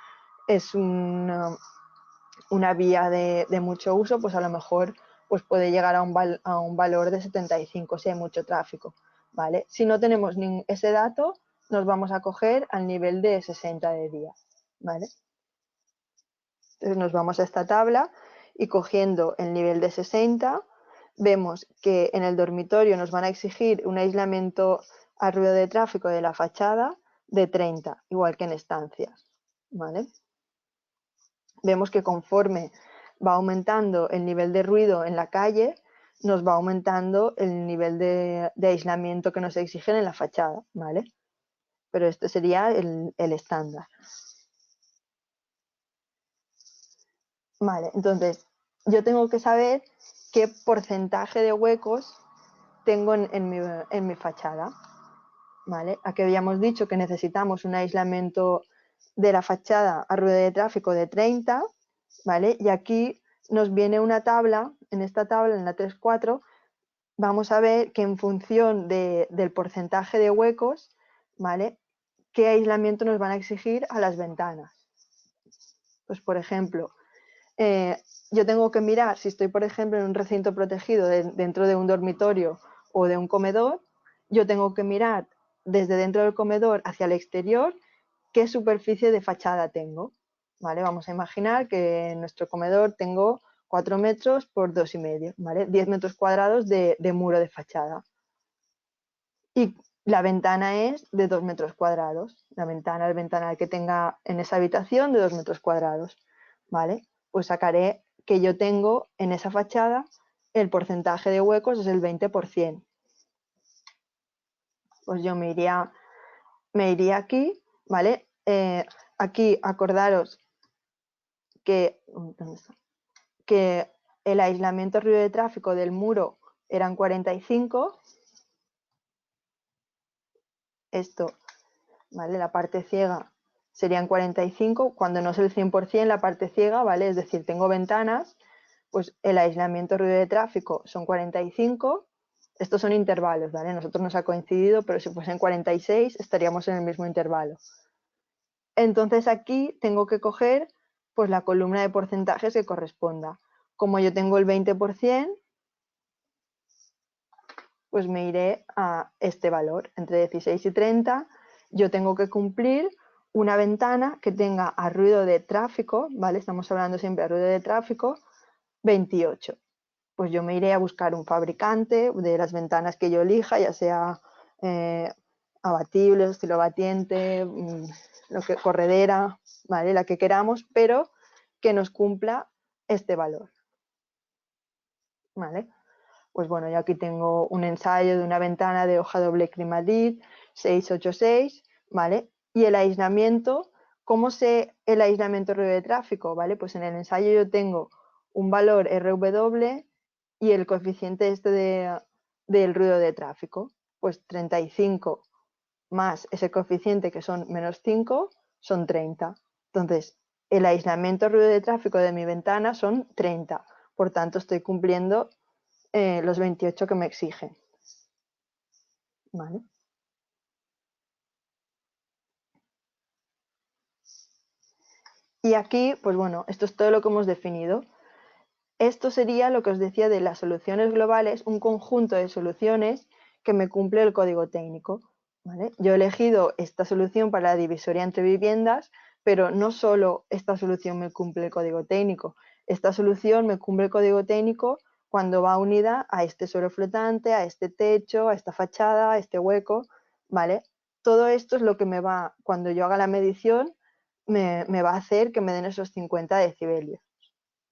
vía de mucho uso, pues a lo mejor pues puede llegar a un valor de 75 si hay mucho tráfico, ¿vale? Si no tenemos ese dato, nos vamos a coger al nivel de 60 de día, ¿vale? Entonces nos vamos a esta tabla y cogiendo el nivel de 60, vemos que en el dormitorio nos van a exigir un aislamiento a ruido de tráfico de la fachada de 30, igual que en estancias, ¿vale? Vemos que conforme va aumentando el nivel de ruido en la calle, nos va aumentando el nivel de aislamiento que nos exigen en la fachada, ¿vale? Pero este sería el estándar. Vale, entonces yo tengo que saber qué porcentaje de huecos tengo en mi fachada, ¿vale? Aquí habíamos dicho que necesitamos un aislamiento de la fachada a ruido de tráfico de 30, ¿vale? Y aquí nos viene una tabla, en esta tabla, en la 3.4, vamos a ver que en función del porcentaje de huecos, ¿vale? ¿Qué aislamiento nos van a exigir a las ventanas? Pues, por ejemplo, yo tengo que mirar si estoy, por ejemplo, en un recinto protegido dentro de un dormitorio o de un comedor, yo tengo que mirar desde dentro del comedor hacia el exterior qué superficie de fachada tengo, ¿vale? Vamos a imaginar que en nuestro comedor tengo 4 metros por 2,5, ¿vale? 10 metros cuadrados de muro de fachada. Y la ventana es de 2 metros cuadrados, el ventanal que tenga en esa habitación de 2 metros cuadrados, ¿vale? Pues sacaré que yo tengo en esa fachada el porcentaje de huecos es el 20%. Pues yo me iría aquí, ¿vale? Aquí acordaros que el aislamiento ruido de tráfico del muro eran 45, esto, ¿vale? La parte ciega serían 45, cuando no es el 100% la parte ciega, ¿vale? Es decir, tengo ventanas, pues el aislamiento ruido de tráfico son 45, estos son intervalos, ¿vale? Nosotros nos ha coincidido, pero si fuesen 46 estaríamos en el mismo intervalo. Entonces aquí tengo que coger pues la columna de porcentajes que corresponda. Como yo tengo el 20%, pues me iré a este valor, entre 16 y 30. Yo tengo que cumplir una ventana que tenga a ruido de tráfico, ¿vale? Estamos hablando siempre de ruido de tráfico, 28. Pues yo me iré a buscar un fabricante de las ventanas que yo elija, ya sea abatible, estilo batiente, lo que, corredera, ¿vale? La que queramos, pero que nos cumpla este valor, ¿vale? Pues bueno, yo aquí tengo un ensayo de una ventana de hoja doble Climalit 686, ¿vale? Y el aislamiento, ¿cómo sé el aislamiento ruido de tráfico? ¿Vale? Pues en el ensayo yo tengo un valor RW y el coeficiente del ruido de tráfico, pues 35 más ese coeficiente que son menos 5 son 30. Entonces, el aislamiento ruido de tráfico de mi ventana son 30. Por tanto, estoy cumpliendo los 28 que me exigen. ¿Vale? Y aquí, pues bueno, esto es todo lo que hemos definido. Esto sería lo que os decía de las soluciones globales, un conjunto de soluciones que me cumple el código técnico. ¿Vale? Yo he elegido esta solución para la divisoria entre viviendas, pero no solo esta solución me cumple el código técnico. Esta solución me cumple el código técnico cuando va unida a este suelo flotante, a este techo, a esta fachada, a este hueco, ¿vale? Todo esto es lo que me va, cuando yo haga la medición, me va a hacer que me den esos 50 decibelios,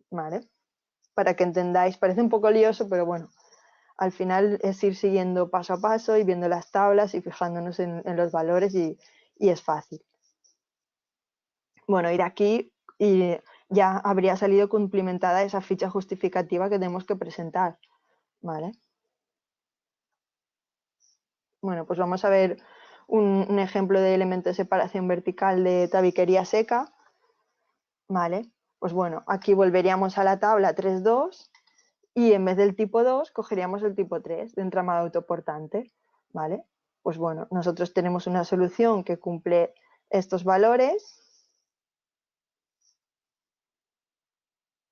¿vale? Para que entendáis, parece un poco lioso, pero bueno, al final es ir siguiendo paso a paso y viendo las tablas y fijándonos en los valores y es fácil. Bueno, ir aquí y ya habría salido cumplimentada esa ficha justificativa que tenemos que presentar, ¿vale? Bueno, pues vamos a ver un ejemplo de elemento de separación vertical de tabiquería seca, ¿vale? Pues bueno, aquí volveríamos a la tabla 3.2 y en vez del tipo 2 cogeríamos el tipo 3 de entramado autoportante, ¿vale? Pues bueno, nosotros tenemos una solución que cumple estos valores,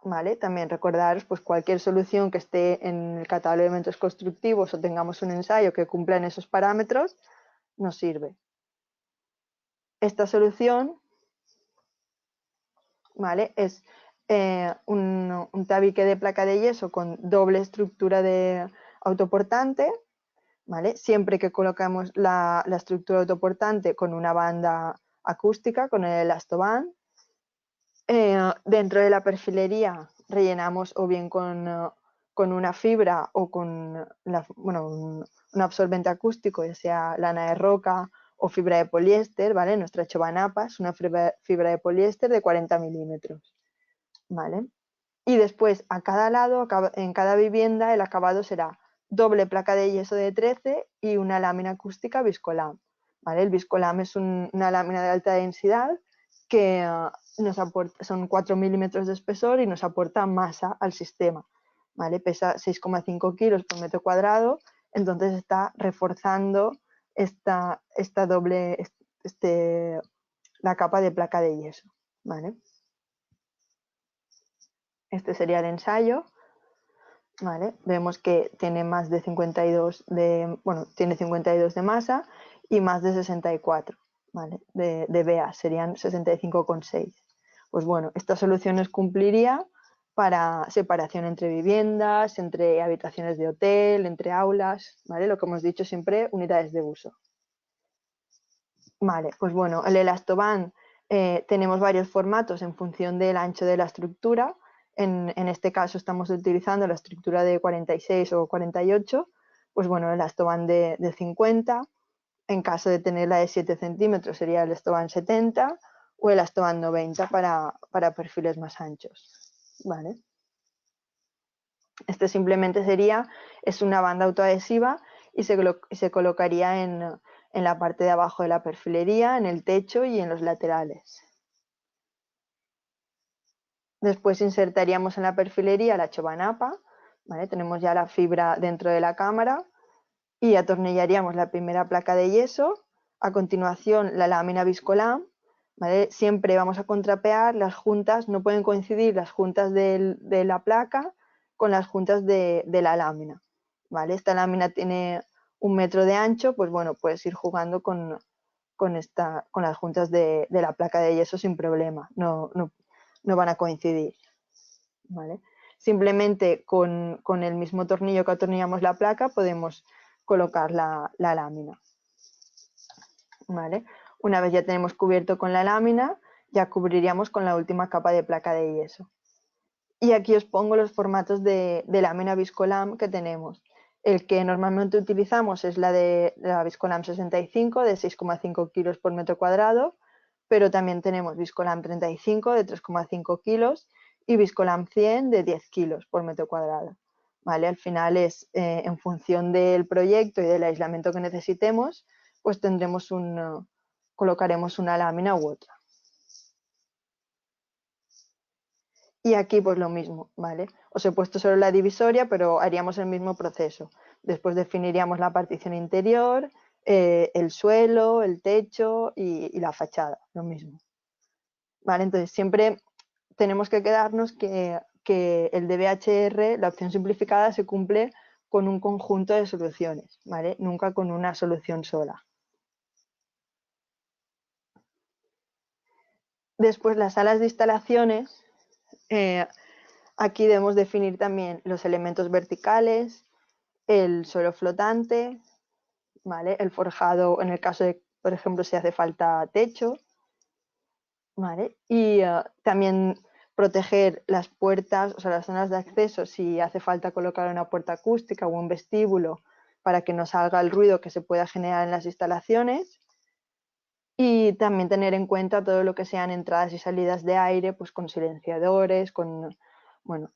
¿vale? También recordaros, pues cualquier solución que esté en el catálogo de elementos constructivos o tengamos un ensayo que cumpla en esos parámetros, nos sirve. Esta solución, ¿vale? Es un tabique de placa de yeso con doble estructura de autoportante, ¿vale? Siempre que colocamos la estructura autoportante con una banda acústica, con el elastoband. Dentro de la perfilería rellenamos o bien con una fibra o con un absorbente acústico, ya sea lana de roca o fibra de poliéster, ¿vale? Nuestra chobanapa es una fibra de poliéster de 40 milímetros, ¿vale? Y después a cada lado, en cada vivienda, el acabado será doble placa de yeso de 13 y una lámina acústica Viscolam, ¿vale? El Viscolam es una lámina de alta densidad que nos aporta, son 4 milímetros de espesor y nos aporta masa al sistema, ¿vale? Pesa 6,5 kilos por metro cuadrado, entonces está reforzando esta doble, la capa de placa de yeso, ¿vale? Este sería el ensayo, ¿vale? Vemos que tiene más de 52 tiene 52 de masa y más de 64, ¿vale? De BA, serían 65,6. Pues bueno, esta solución nos cumpliría para separación entre viviendas, entre habitaciones de hotel, entre aulas, ¿vale? Lo que hemos dicho siempre, unidades de uso. Vale, pues bueno, el elastoband tenemos varios formatos en función del ancho de la estructura. En este caso estamos utilizando la estructura de 46 o 48, pues bueno, el elastoband de 50. En caso de tener la de 7 centímetros sería el elastoband 70 o el elastoband 90 para perfiles más anchos. Vale. Este simplemente es una banda autoadhesiva y se colocaría en la parte de abajo de la perfilería, en el techo y en los laterales. Después insertaríamos en la perfilería la chobanapa, ¿vale? Tenemos ya la fibra dentro de la cámara y atornillaríamos la primera placa de yeso, a continuación la lámina Viscolam, ¿vale? Siempre vamos a contrapear las juntas, no pueden coincidir las juntas de la placa con las juntas de la lámina, ¿vale? Esta lámina tiene 1 metro de ancho, pues bueno, puedes ir jugando con las juntas de la placa de yeso sin problema, no van a coincidir, ¿vale? Simplemente con el mismo tornillo que atornillamos la placa podemos colocar la lámina, ¿vale? Una vez ya tenemos cubierto con la lámina, ya cubriríamos con la última capa de placa de yeso. Y aquí os pongo los formatos de lámina Viscolam que tenemos. El que normalmente utilizamos es la de la Viscolam 65 de 6,5 kilos por metro cuadrado, pero también tenemos Viscolam 35 de 3,5 kilos y Viscolam 100 de 10 kilos por metro cuadrado. ¿Vale? Al final es en función del proyecto y del aislamiento que necesitemos, pues colocaremos una lámina u otra. Y aquí pues lo mismo, ¿vale? Os he puesto solo la divisoria, pero haríamos el mismo proceso. Después definiríamos la partición interior, el suelo, el techo y la fachada, lo mismo. ¿Vale? Entonces siempre tenemos que quedarnos que el DBHR, la opción simplificada, se cumple con un conjunto de soluciones, ¿vale? Nunca con una solución sola. Después las salas de instalaciones, aquí debemos definir también los elementos verticales, el suelo flotante, ¿vale? El forjado en el caso de, por ejemplo, si hace falta techo, ¿vale? Y también proteger las puertas, o sea, las zonas de acceso si hace falta colocar una puerta acústica o un vestíbulo para que no salga el ruido que se pueda generar en las instalaciones. Y también tener en cuenta todo lo que sean entradas y salidas de aire, pues con silenciadores, con, bueno,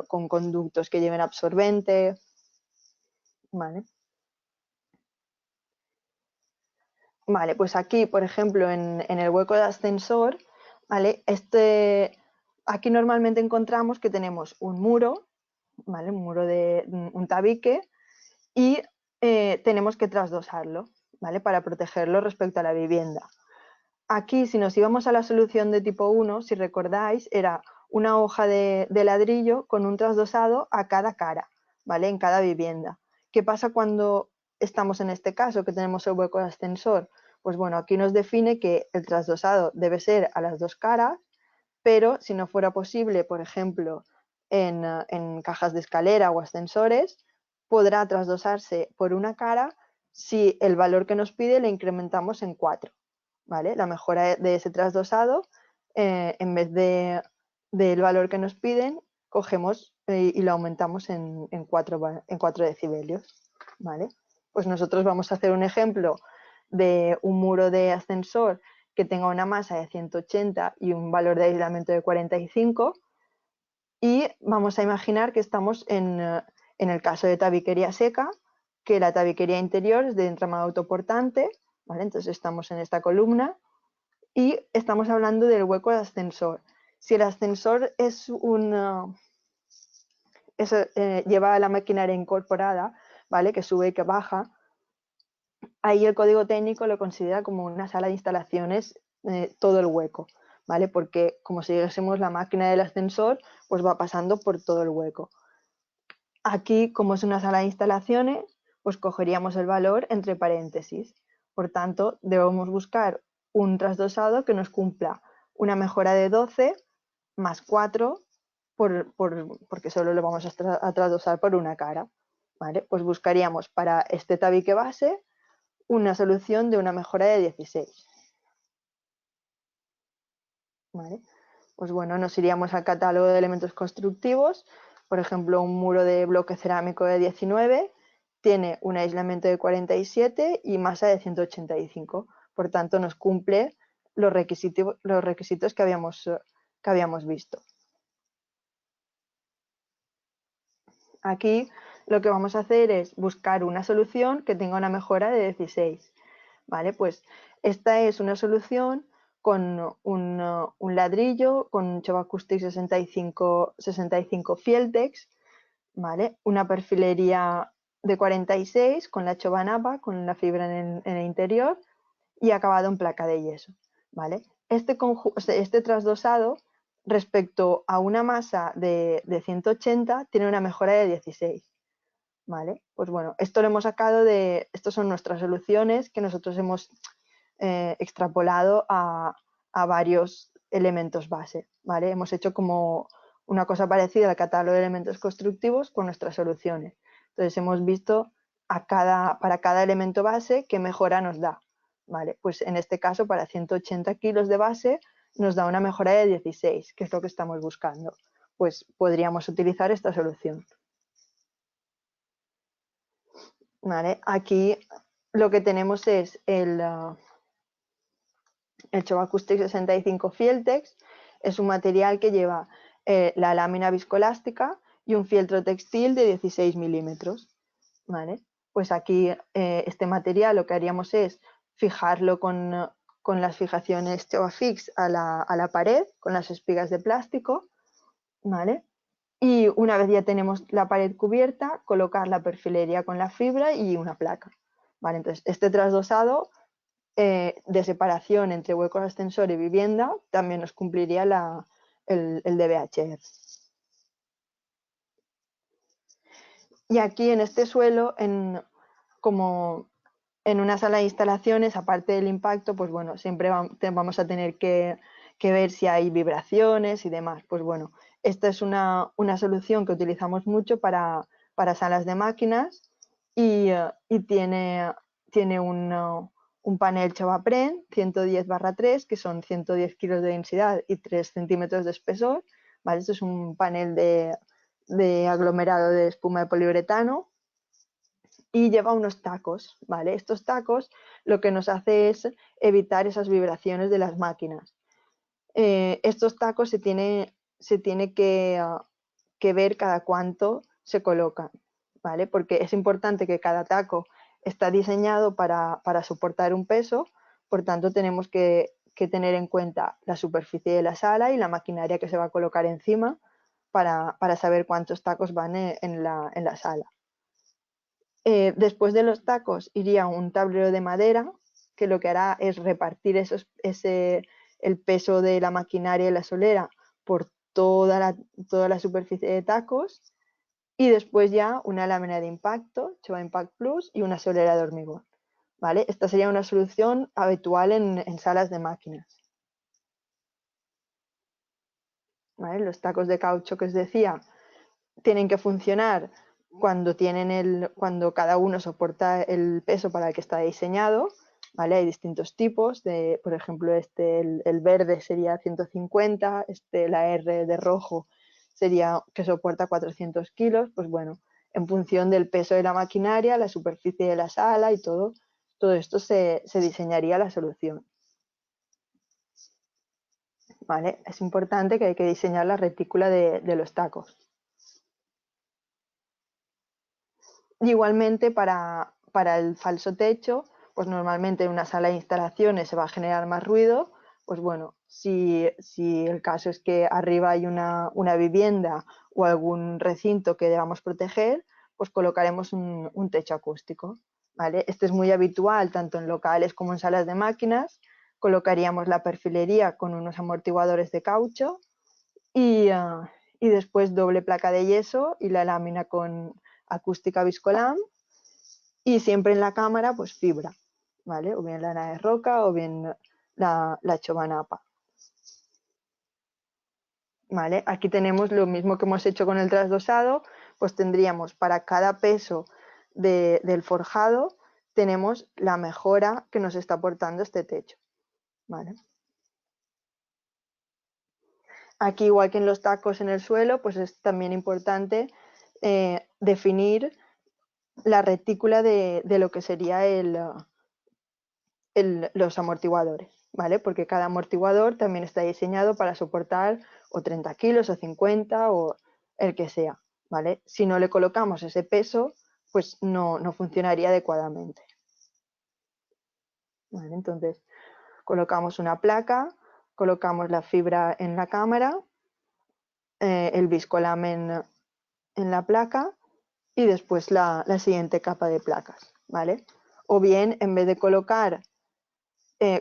con conductos que lleven absorbente, ¿vale? Vale, pues aquí, por ejemplo, en el hueco de ascensor, ¿vale? Aquí normalmente encontramos que tenemos un muro, ¿vale? Un muro de un tabique y tenemos que trasdosarlo, ¿vale? Para protegerlo respecto a la vivienda. Aquí, si nos íbamos a la solución de tipo 1, si recordáis, era una hoja de ladrillo con un trasdosado a cada cara, ¿vale? En cada vivienda. ¿Qué pasa cuando estamos en este caso, que tenemos el hueco de ascensor? Pues bueno, aquí nos define que el trasdosado debe ser a las dos caras, pero si no fuera posible, por ejemplo, en cajas de escalera o ascensores, podrá trasdosarse por una cara si el valor que nos pide le incrementamos en 4. ¿Vale? La mejora de ese trasdosado, en vez del valor que nos piden, cogemos y lo aumentamos en 4 decibelios. ¿Vale? Pues nosotros vamos a hacer un ejemplo de un muro de ascensor que tenga una masa de 180 y un valor de aislamiento de 45 y vamos a imaginar que estamos en el caso de tabiquería seca, que la tabiquería interior es de entramado autoportante, ¿vale? Entonces estamos en esta columna y estamos hablando del hueco de ascensor. Si el ascensor lleva la maquinaria incorporada, ¿vale? Que sube y que baja, ahí el código técnico lo considera como una sala de instalaciones todo el hueco, ¿vale? Porque como si dijésemos la máquina del ascensor, pues va pasando por todo el hueco. Aquí, como es una sala de instalaciones, pues cogeríamos el valor entre paréntesis. Por tanto, debemos buscar un trasdosado que nos cumpla una mejora de 12 más 4 porque solo lo vamos a trasdosar por una cara. ¿Vale? Pues buscaríamos para este tabique base una solución de una mejora de 16. ¿Vale? Pues bueno, nos iríamos al catálogo de elementos constructivos. Por ejemplo, un muro de bloque cerámico de 19 tiene un aislamiento de 47 y masa de 185. Por tanto, nos cumple los requisitos que habíamos visto. Aquí lo que vamos a hacer es buscar una solución que tenga una mejora de 16. ¿Vale? Pues esta es una solución con un ladrillo, con Chovacoustic 65 Fieltex, ¿vale? Una perfilería de 46 con la Chovanapa, con la fibra en el interior y acabado en placa de yeso, ¿vale? Este trasdosado respecto a una masa de 180 tiene una mejora de 16. ¿vale? Pues bueno, esto lo hemos sacado estas son nuestras soluciones que nosotros hemos extrapolado a varios elementos base, ¿vale? Hemos hecho como una cosa parecida al catálogo de elementos constructivos con nuestras soluciones. Entonces hemos visto para cada elemento base qué mejora nos da, ¿vale? Pues en este caso para 180 kilos de base nos da una mejora de 16, que es lo que estamos buscando. Pues podríamos utilizar esta solución. ¿Vale? Aquí lo que tenemos es el Chobacoustic 65 Fieltex. Es un material que lleva la lámina viscoelástica y un fieltro textil de 16 milímetros. ¿Vale? Pues aquí este material lo que haríamos es fijarlo con las fijaciones Chobafix a la pared, con las espigas de plástico, ¿vale? Y una vez ya tenemos la pared cubierta, colocar la perfilería con la fibra y una placa. ¿Vale? Entonces, este trasdosado de separación entre huecos ascensor y vivienda también nos cumpliría el DBHR. Y aquí en este suelo, como en una sala de instalaciones, aparte del impacto, pues bueno, siempre vamos a tener que ver si hay vibraciones y demás. Pues bueno, esta es una solución que utilizamos mucho para salas de máquinas y tiene un panel Chevapren 110/3, que son 110 kilos de densidad y 3 centímetros de espesor. ¿Vale? Esto es un panel de aglomerado de espuma de poliuretano y lleva unos tacos, ¿vale? Estos tacos lo que nos hace es evitar esas vibraciones de las máquinas. Estos tacos se tiene que ver cada cuánto se colocan, ¿vale? Porque es importante que cada taco está diseñado para soportar un peso, por tanto tenemos que tener en cuenta la superficie de la sala y la maquinaria que se va a colocar encima para saber cuántos tacos van en la sala. Después de los tacos iría un tablero de madera que lo que hará es repartir el peso de la maquinaria y la solera por toda la superficie de tacos, y después ya una lámina de impacto, Choba Impact Plus, y una solera de hormigón. ¿Vale? Esta sería una solución habitual en salas de máquinas. ¿Vale? Los tacos de caucho que os decía tienen que funcionar cuando cada uno soporta el peso para el que está diseñado, ¿vale? Hay distintos tipos, por ejemplo, el verde sería 150, la R de rojo sería que soporta 400 kilos, pues bueno, en función del peso de la maquinaria, la superficie de la sala y todo esto se diseñaría la solución. ¿Vale? Es importante que hay que diseñar la retícula de los tacos. Y igualmente para el falso techo, pues normalmente en una sala de instalaciones se va a generar más ruido. Pues bueno, si el caso es que arriba hay una vivienda o algún recinto que debamos proteger, pues colocaremos un techo acústico, ¿vale? Este es muy habitual tanto en locales como en salas de máquinas. Colocaríamos la perfilería con unos amortiguadores de caucho y después doble placa de yeso y la lámina con acústica viscolam, y siempre en la cámara pues fibra, ¿vale? O bien lana de roca o bien la chobanapa. ¿Vale? Aquí tenemos lo mismo que hemos hecho con el trasdosado, pues tendríamos para cada peso del forjado, tenemos la mejora que nos está aportando este techo. ¿Vale? Aquí, igual que en los tacos en el suelo, pues es también importante definir la retícula de lo que sería los amortiguadores, ¿vale? Porque cada amortiguador también está diseñado para soportar o 30 kilos o 50 o el que sea, ¿vale? Si no le colocamos ese peso, pues no funcionaría adecuadamente. ¿Vale? Entonces, colocamos una placa, colocamos la fibra en la cámara, el viscolamen en la placa y después la siguiente capa de placas, ¿vale? O bien, en vez de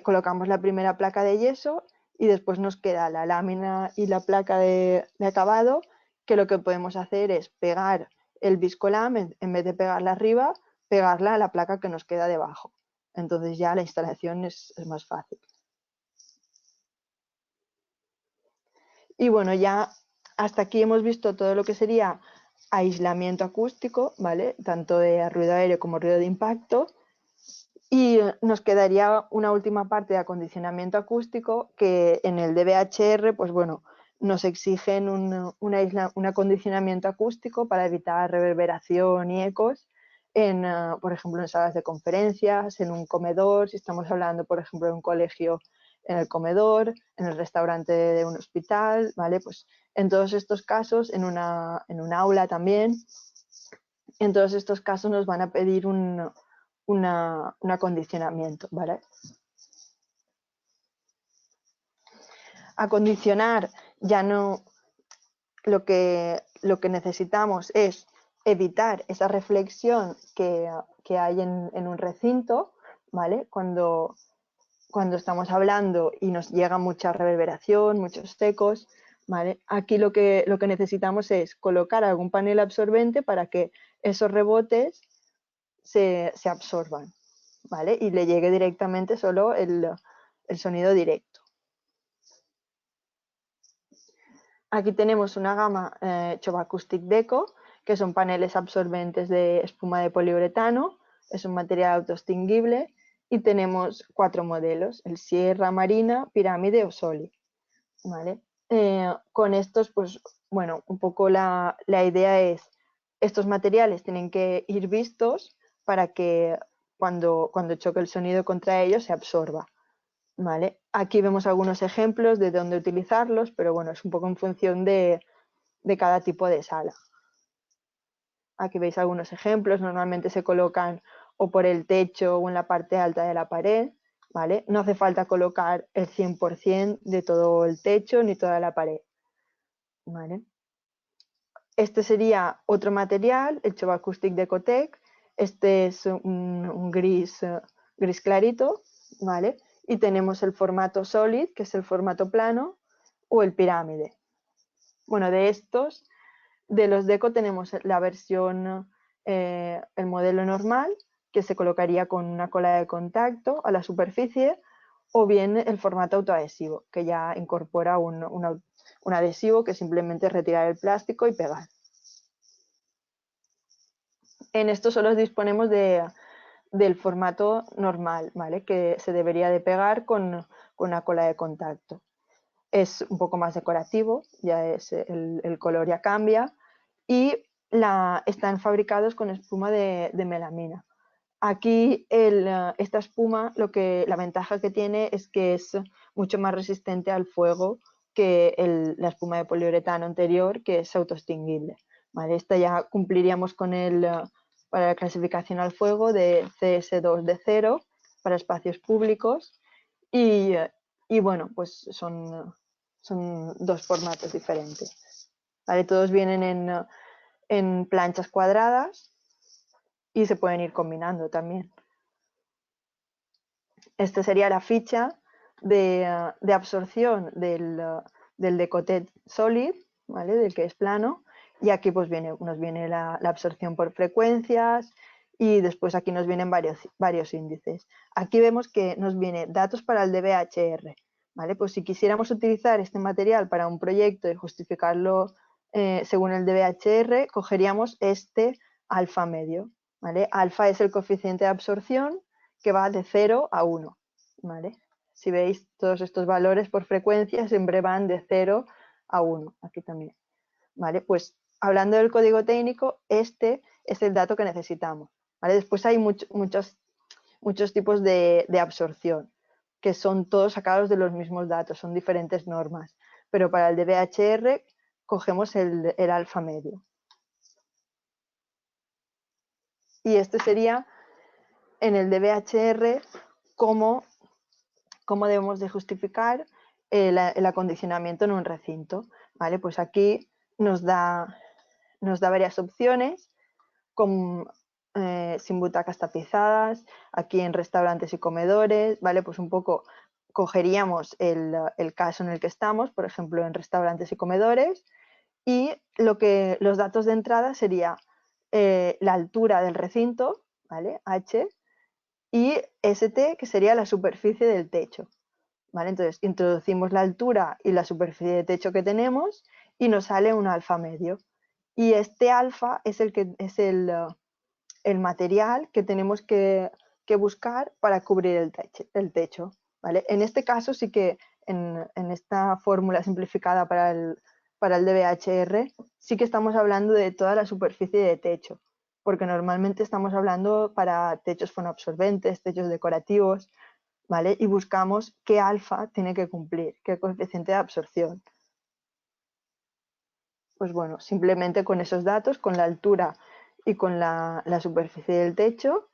colocamos la primera placa de yeso y después nos queda la lámina y la placa de acabado, que lo que podemos hacer es pegar el Viscolam, en vez de pegarla arriba, pegarla a la placa que nos queda debajo. Entonces ya la instalación es más fácil. Y bueno, ya hasta aquí hemos visto todo lo que sería aislamiento acústico, ¿vale? Tanto de ruido aéreo como ruido de impacto. Y nos quedaría una última parte de acondicionamiento acústico que en el DVHR, pues bueno, nos exigen un acondicionamiento acústico para evitar reverberación y ecos en, por ejemplo, en salas de conferencias, en un comedor, si estamos hablando, por ejemplo, de un colegio, en el comedor, en el restaurante de un hospital, ¿vale? Pues en todos estos casos, en un aula también, en todos estos casos nos van a pedir un acondicionamiento, ¿vale? Acondicionar ya no, lo que necesitamos es evitar esa reflexión que hay en un recinto, ¿vale? Cuando estamos hablando y nos llega mucha reverberación, muchos ecos, ¿vale? Aquí lo que necesitamos es colocar algún panel absorbente para que esos rebotes se absorban, ¿vale? Y le llegue directamente solo el sonido directo. Aquí tenemos una gama Choba Acoustic Deco, que son paneles absorbentes de espuma de poliuretano, es un material autoextinguible y tenemos 4 modelos, el Sierra, Marina, Pirámide o Soli, ¿vale? Con estos, pues bueno, un poco la idea es, estos materiales tienen que ir vistos para que cuando choque el sonido contra ellos se absorba. ¿Vale? Aquí vemos algunos ejemplos de dónde utilizarlos, pero bueno, es un poco en función de cada tipo de sala. Aquí veis algunos ejemplos, normalmente se colocan o por el techo o en la parte alta de la pared, ¿vale? No hace falta colocar el 100% de todo el techo ni toda la pared, ¿vale? Este sería otro material, el Choba Acoustic de Ecotec. Este es un gris clarito, ¿vale? Y tenemos el formato Solid, que es el formato plano, o el Pirámide. Bueno, de estos, de los Deco tenemos la versión, el modelo normal, que se colocaría con una cola de contacto a la superficie, o bien el formato autoadhesivo, que ya incorpora un adhesivo que simplemente es retirar el plástico y pegar. En esto solo disponemos del formato normal, ¿vale? Que se debería de pegar con una cola de contacto. Es un poco más decorativo, ya es el color ya cambia y están fabricados con espuma de melamina. Aquí esta espuma, la ventaja que tiene es que es mucho más resistente al fuego que la espuma de poliuretano anterior, que es autoextinguible. ¿Vale? Esta ya cumpliríamos con para la clasificación al fuego de CS2 de 0 para espacios públicos y bueno, pues son 2 formatos diferentes. ¿Vale? Todos vienen en planchas cuadradas y se pueden ir combinando también. Esta sería la ficha de absorción del Decotet Solid, ¿vale? Del que es plano, y aquí pues nos viene la absorción por frecuencias y después aquí nos vienen varios índices. Aquí vemos que nos viene datos para el DVHR, ¿vale? Pues si quisiéramos utilizar este material para un proyecto y justificarlo según el DVHR, cogeríamos este alfa medio, ¿vale? Alfa es el coeficiente de absorción que va de 0 a 1, ¿vale? Si veis, todos estos valores por frecuencia siempre van de 0 a 1, aquí también, ¿vale? Pues hablando del código técnico, este es el dato que necesitamos, ¿vale? Después hay muchos tipos de absorción, que son todos sacados de los mismos datos, son diferentes normas, pero para el DVHR cogemos el alfa medio. Y este sería en el DVHR cómo debemos de justificar el acondicionamiento en un recinto, ¿vale? Pues aquí nos da varias opciones, sin butacas tapizadas, aquí en restaurantes y comedores, ¿vale? Pues un poco cogeríamos el caso en el que estamos, por ejemplo, en restaurantes y comedores, y los datos de entrada sería la altura del recinto, ¿vale? H, y ST, que sería la superficie del techo. ¿Vale? Entonces introducimos la altura y la superficie de techo que tenemos y nos sale un alfa medio. Y este alfa es el material que tenemos que buscar para cubrir el techo. ¿Vale? En este caso sí que en esta fórmula simplificada para el DBHR sí que estamos hablando de toda la superficie de techo, porque normalmente estamos hablando para techos fonoabsorbentes, techos decorativos, ¿vale? Y buscamos qué alfa tiene que cumplir, qué coeficiente de absorción. Pues bueno, simplemente con esos datos, con la altura y con la superficie del techo,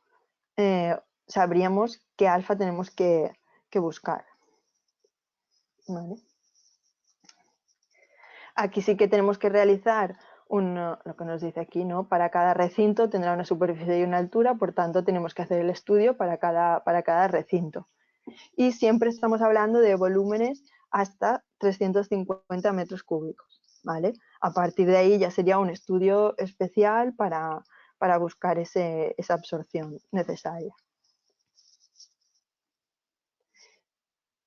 sabríamos qué alfa tenemos que buscar. ¿Vale? Aquí sí que tenemos que realizar lo que nos dice aquí, ¿no? Para cada recinto tendrá una superficie y una altura, por tanto tenemos que hacer el estudio para cada recinto. Y siempre estamos hablando de volúmenes hasta 350 metros cúbicos, ¿vale? A partir de ahí ya sería un estudio especial para buscar esa absorción necesaria.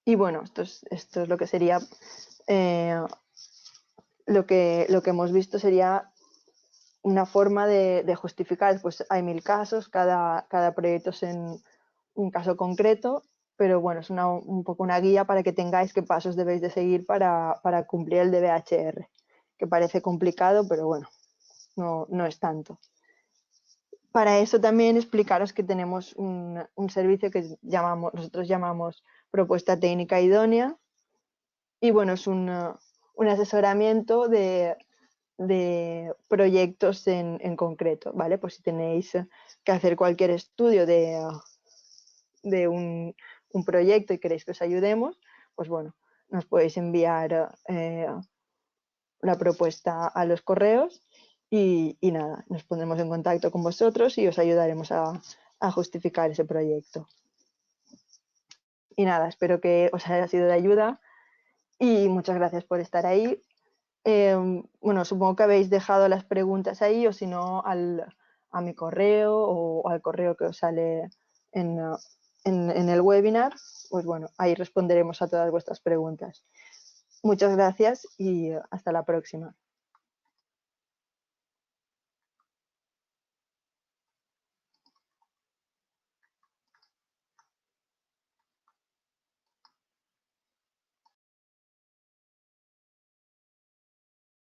Y bueno, esto es lo que sería, lo que hemos visto sería una forma de justificar, pues hay 1000 casos, cada proyecto es en un caso concreto, pero bueno, es un poco una guía para que tengáis qué pasos debéis de seguir para cumplir el DBHR, que parece complicado, pero bueno, no es tanto. Para eso también explicaros que tenemos un servicio que nosotros llamamos propuesta técnica idónea, y bueno, es un asesoramiento de proyectos en concreto, ¿vale? Pues si tenéis que hacer cualquier estudio de un proyecto y queréis que os ayudemos, pues bueno, nos podéis enviar la propuesta a los correos y nada, nos pondremos en contacto con vosotros y os ayudaremos a justificar ese proyecto. Y nada, espero que os haya sido de ayuda y muchas gracias por estar ahí. Bueno, supongo que habéis dejado las preguntas ahí, o si no, a mi correo o al correo que os sale en el webinar. Pues bueno, ahí responderemos a todas vuestras preguntas. Muchas gracias y hasta la próxima.